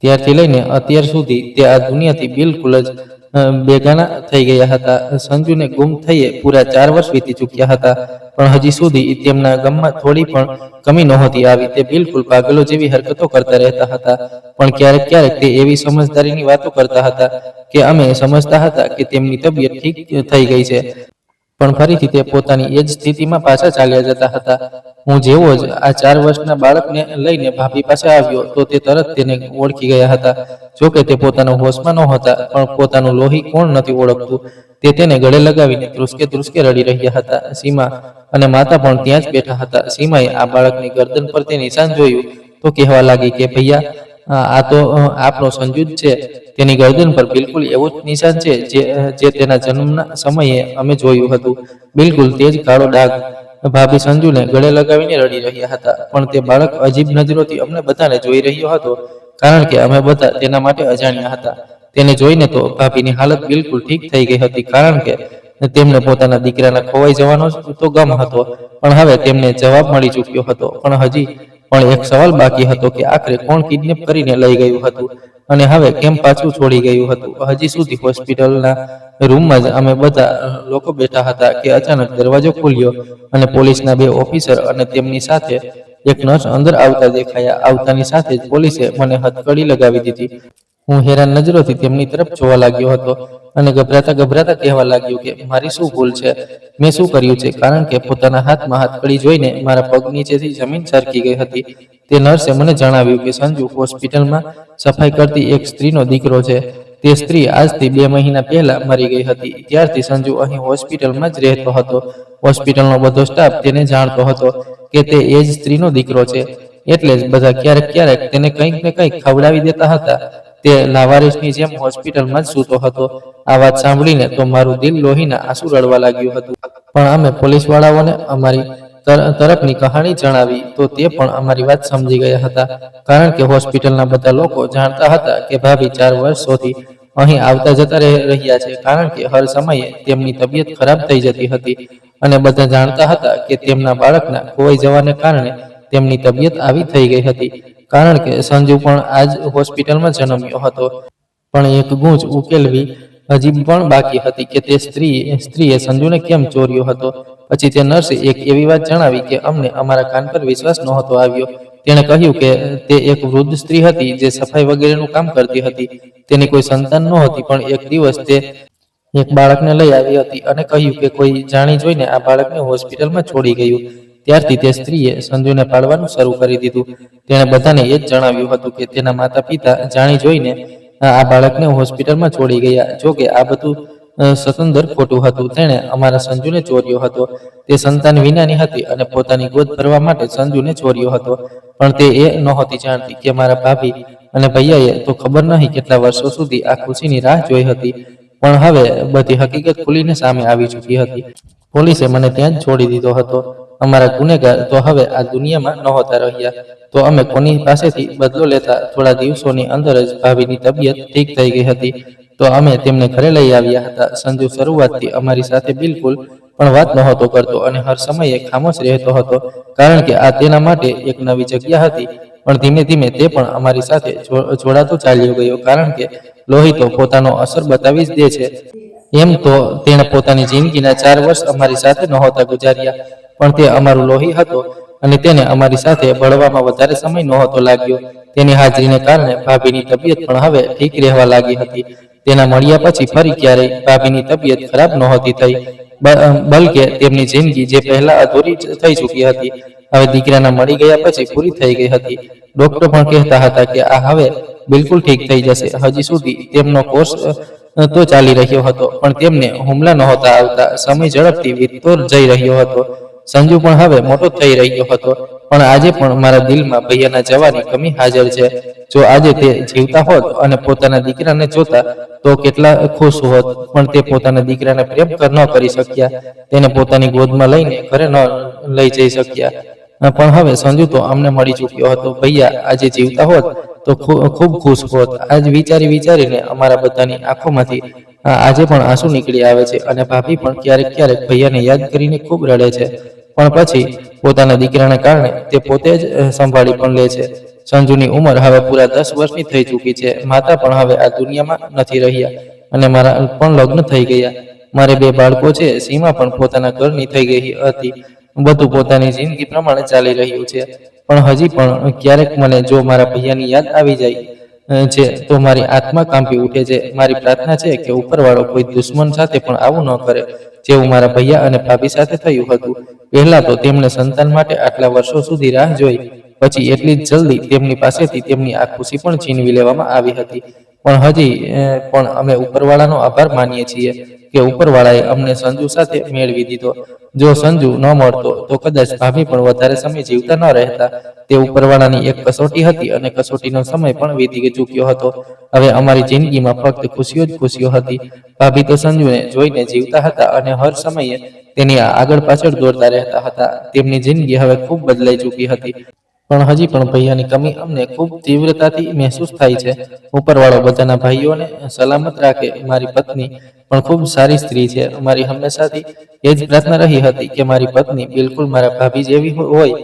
ત્યારથી લઈને અત્યાર સુધી તે આ દુનિયાથી બિલકુલ જ બેગાના થઈ ગયા હતા. સંજુને ગુમ થઈએ પૂરા 4 વર્ષ વીતી ચૂક્યા હતા, પણ હજી સુધી તેમના ગમમાં થોડી પણ કમી નહોતી આવી. તે બિલકુલ પાગલો જેવી હરકતો કરતા રહેતા હતા, પણ ક્યારેક ક્યારેક તે એવી સમજદારીની વાતો કરતા હતા કે અમે સમજતા હતા કે તેમની તબિયત ઠીક થઈ ગઈ છે, પણ ફરીથી તે પોતાની એ જ સ્થિતિમાં પાછા ચાલ્યા જતા હતા. હું જેવો જ આ 4 વર્ષના બાળકને લઈને ભાભી પાસે આવ્યો તો તે તરત તેને ઓળખી ગયા હતા. જોકે તે પોતાના હોશમાં નહોતા, પણ પોતાનું લોહી કોણ નથી ઓળખતું. તે તેને ગળે લગાવીને ધ્રુસકે ધ્રુસકે રડી રહ્યા હતા. સીમા અને માતા પણ ત્યાં જ બેઠા હતા. સીમાએ આ બાળકની ગરદન પર તે નિશાન જોયું તો કહેવા લાગી કે ભૈયા, આ તો આપણો સંજુ જ છે. તેની ગરદન પર બિલકુલ એવું જ નિશાન છે જે તેના જન્મના સમયે અમે જોયું હતું. બિલકુલ તે જ કાળો ડાઘ. ભાભી સંજુને ગળે લગાવીને રડી રહ્યા હતા, પણ તે બાળક અજીબ નજરોથી અમને બધાને જોઈ રહ્યો હતો, કારણ કે અમે બધા તેના માટે અજાણ્યા હતા. તેને જોઈને તો ભાભીની હાલત બિલકુલ ઠીક થઈ ગઈ હતી, કારણ કે તેમને પોતાના દીકરાના ખોવાઈ જવાનો તો ગમ હતો, પણ હવે તેમને જવાબ મળી ચૂક્યો હતો. પણ હજી પણ એક સવાલ બાકી હતો કે આખરે કોણ કિડનેપ કરીને લઈ ગયું હતું અને હવે કેમ પાછું છોડી ગયું હતું. હજી સુધી હોસ્પિટલના રૂમમાં જ અમે બધા લોકો બેઠા હતા કે અચાનક દરવાજો ખુલ્યો અને પોલીસના 2 ઓફિસર અને તેમની સાથે એક નર્સ અંદર આવતા દેખાયા. આવતાની સાથે જ પોલીસે મને હથકડી લગાવી દીધી. હું હેરાન નજરોથી તેમની તરફ જોવા લાગ્યો હતો અને ગભરાતા કહેવા લાગ્યો કે મારી શું ભૂલ છે, મેં શું કર્યું છે, કારણ કે પોતાના હાથમાં હથકડી જોઈને મારા પગ નીચેથી જમીન સરકી ગઈ હતી. તે નર્સે મને જણાવ્યું કે સંજુ હોસ્પિટલમાં સફાઈ કરતી એક સ્ત્રીનો દીકરો છે. તે સ્ત્રી આજથી 2 મહિના પહેલા મરી ગઈ હતી. ત્યારથી સંજુ અહીં હોસ્પિટલમાં જ રહેતો હતો. હોસ્પિટલનો બધો સ્ટાફ તેને જાણતો હતો કે તે એ જ સ્ત્રીનો દીકરો છે. એટલે જ બધા ક્યારેક ક્યારેક તેને કંઈક ને કંઈક ખવડાવી દેતા હતા. તે લાવારીસની જેમ હોસ્પિટલમાં જ સૂતો હતો. આ વાત સાંભળીને તો મારું દિલ લોહીના આંસુ રડવા લાગ્યું હતું. પણ અમે પોલીસવાળાઓને અમારી તરફની કહાણી જણાવી તો તે પણ અમારી વાત સમજી ગયા હતા. કારણ કે હોસ્પિટલના બધા લોકો જાણતા હતા કે ભાભી 4 વર્ષોથી અહીં આવતા જતા રહ્યા છે. કારણ કે હર સમયે તેમની તબિયત ખરાબ થઈ જતી હતી અને બધા જાણતા હતા કે તેમના બાળકના ખોવાઈ જવાને કારણે તેમની તબિયત આવી થઈ ગઈ હતી. કારણ કે સંજુ પણ આ જ હોસ્પિટલમાં જન્મ્યો હતો. પણ એક ગૂંચ ઉકેલવી હજી પણ બાકી હતી કે તે સ્ત્રીએ સંજુને કેમ ચોર્યો હતો. પછી તે નર્સે એક એવી વાત જણાવી કે અમને અમારા કાન પર વિશ્વાસ નહોતો આવ્યો. તેણે કહ્યું કે તે એક વૃદ્ધ સ્ત્રી હતી જે સફાઈ વગેરેનું કામ કરતી હતી. તેની કોઈ સંતાન નહોતી, પણ એક દિવસ તે એક બાળકને લઈ આવી હતી અને કહ્યું કે કોઈ જાણી જોઈને આ બાળકને હોસ્પિટલમાં છોડી ગયું. ત્યારથી તે સ્ત્રીએ સંજુને પાળવાનું શરૂ કરી દીધું. તેણે બધાને એ જ જણાવ્યું હતું કે તેના માતા પિતા જાણી જોઈને આ બાળકને હોસ્પિટલમાં છોડી ગયા. જો કે આ બધું સતંદર ખોટું હતું. તેણે અમારા સંજુને ચોર્યો હતો. તે સંતાન વિનાની હતી અને પોતાની ગોદ ભરવા માટે સંજુને ચોર્યો હતો. પણ તે એ નહોતી જાણતી કે મારા ભાભી અને ભૈયાએ તો ખબર નહીં કેટલા વર્ષો સુધી આ ખુશીની રાહ જોઈ હતી. પણ હવે બધી હકીકત ખુલીને સામે આવી ચૂકી હતી. પોલીસે મને ત્યાં જ છોડી દીધો હતો. અમારા ગુનેગાર તો હવે આ દુનિયામાં નહોતા રહ્યા. તો અમે કોની પાસેથી બદલો લેતા? થોડા દિવસોની અંદર જ ભાભીની તબિયત ઠીક થઈ ગઈ હતી. તો અમે તેમને ઘરે લઈ આવ્યા હતા. સંજુ શરૂઆતથી અમારી સાથે બિલકુલ પણ વાત નહોતો કરતો અને હર સમયે ખામોશ રહેતો હતો. કારણ કે આ તેના માટે એક નવી જગ્યા હતી. પણ ધીમે ધીમે તે પણ અમારી સાથે જોડાતો ચાલ્યો ગયો. કારણ કે લોહી તો પોતાનો અસર બતાવી જ દે છે. એમ તો તેણે પોતાની જિંદગીના 4 વર્ષ અમારી સાથે નહોતા ગુજાર્યા, પણ તે અમારું લોહી હતો અને તેને અમારી સાથે ભળવામાં વધારે સમય નહોતો લાગ્યો. તેની હાજરીને કારણે ભાભીની તબિયત પણ હવે ઠીક રહેવા લાગી હતી. તેના મળ્યા પછી ફરી ક્યારેય ભાભીની તબિયત ખરાબ નહોતી થઈ, બલકે તેમની જિંદગી જે પહેલા અધૂરી થઈ ચૂકી હતી, હવે દીકરાના મળી ગયા પછી પૂરી થઈ ગઈ હતી. ડોક્ટર પણ કહેતા હતા કે આ હવે બિલકુલ ઠીક થઈ જશે. હજી સુધી તેમનો કોર્સ તો ચાલી રહ્યો હતો, પણ તેમને હુમલા નહોતા આવતા. સમય ઝડપથી વીતતો જઈ રહ્યો હતો. સંજુ પણ હવે મોટો થઈ રહ્યો હતો. પણ આજે પણ મારા દિલમાં ભૈયાના જવાની કમી હાજર છે. જો આજે તે જીવતા હોત અને પોતાના દીકરાને જોતા તો કેટલા ખુશ હોત, પણ તે પોતાના દીકરાને પ્રેમ ન કરી શક્યા. તેને પોતાની ગોદમાં લઈને ઘરે ન લઈ જઈ શક્યા. પણ હવે સંજુ તો અમને મળી ચૂક્યો હતો. ભૈયા આજે જીવતા હોત તો ખૂબ ખુશ હોત. આજ વિચારીને અમારા બધાની આંખોમાંથી આજે પણ આંસુ નીકળી આવે છે અને ભાભી પણ ક્યારેક ક્યારેક ભૈયાને યાદ કરીને ખૂબ રડે છે. પણ પછી પોતાના દીકરાને કારણે તે પોતે જ સંભાળી પણ લે છે. સંજુની ઉંમર હવે પૂરા 10 વર્ષની થઈ ચૂકી છે. માતા પણ હવે આ દુનિયામાં નથી રહ્યા અને મારા પણ લગ્ન થઈ ગયા. મારે 2 બાળકો છે. સીમા પણ પોતાના ઘરની થઈ ગઈ હતી. બધું પોતાની જિંદગી પ્રમાણે ચાલી રહ્યું છે. પણ હજી પણ ક્યારેક મને જો મારા ભૈયાની યાદ આવી જાય છે તો મારી આત્મા કાંપી ઉઠે છે. મારી પ્રાર્થના છે કે ઉપરવાળો કોઈ દુશ્મન સાથે પણ આવું ન કરે, જેવું મારા ભૈયા અને ભાભી સાથે થયું હતું. પહેલા તો તેમણે સંતાન માટે આટલા વર્ષો સુધી રાહ જોઈ, પછી એટલી જ જલ્દી તેમની પાસેથી તેમની આ ખુશી પણ છીનવી લેવામાં આવી હતી. પણ હજી પણ અમે ઉપરવાળાનો આભાર માનીએ છીએ કે ઉપરવાળાએ અમને સંજુ સાથે મેળવી દીધો. જો સંજુ ન મળતો તો કદાચ ભાભી પણ વધારે સમય જીવતા ન રહેતા. તે ઉપરવાળાની એક કસોટી હતી અને કસોટીનો સમય પણ વીતી ચૂક્યો હતો. હવે અમારી જિંદગીમાં ફક્ત ખુશીઓ જ ખુશીઓ હતી. ભાભી તો સંજુને જોઈને જીવતા હતા અને હર સમયે તેની આગળ પાછળ દોડતા રહેતા હતા. તેમની જિંદગી હવે ખૂબ બદલાઈ ચૂકી હતી. પણ હજી પણ ભૈયાની કમી અમને ખૂબ તીવ્રતાથી મહેસૂસ થાય છે. ઉપરવાળો બધાના ભાઈઓને સલામત રાખે. મારી પત્ની પણ ખૂબ સારી સ્ત્રી છે. મારી હંમેશાથી એ જ પ્રાર્થના રહી હતી કે મારી પત્ની બિલકુલ મારા ભાભી જેવી હોય,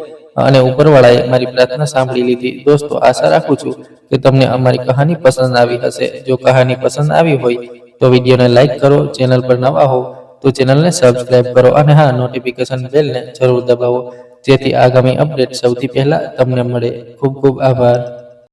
અને ઉપરવાળાએ મારી પ્રાર્થના સાંભળી લીધી. દોસ્તો, આશા રાખું છું કે તમને અમારી કહાની પસંદ આવી હશે. જો કહાની પસંદ આવી હોય તો વિડીયોને લાઈક કરો. ચેનલ પર નવા હો તો ચેનલને સબસ્ક્રાઇબ કરો અને હા, નોટિફિકેશન બેલને જરૂર દબાવો, જેથી આગામી અપડેટ સૌથી પહેલા તમને મળે. ખૂબ ખૂબ આભાર.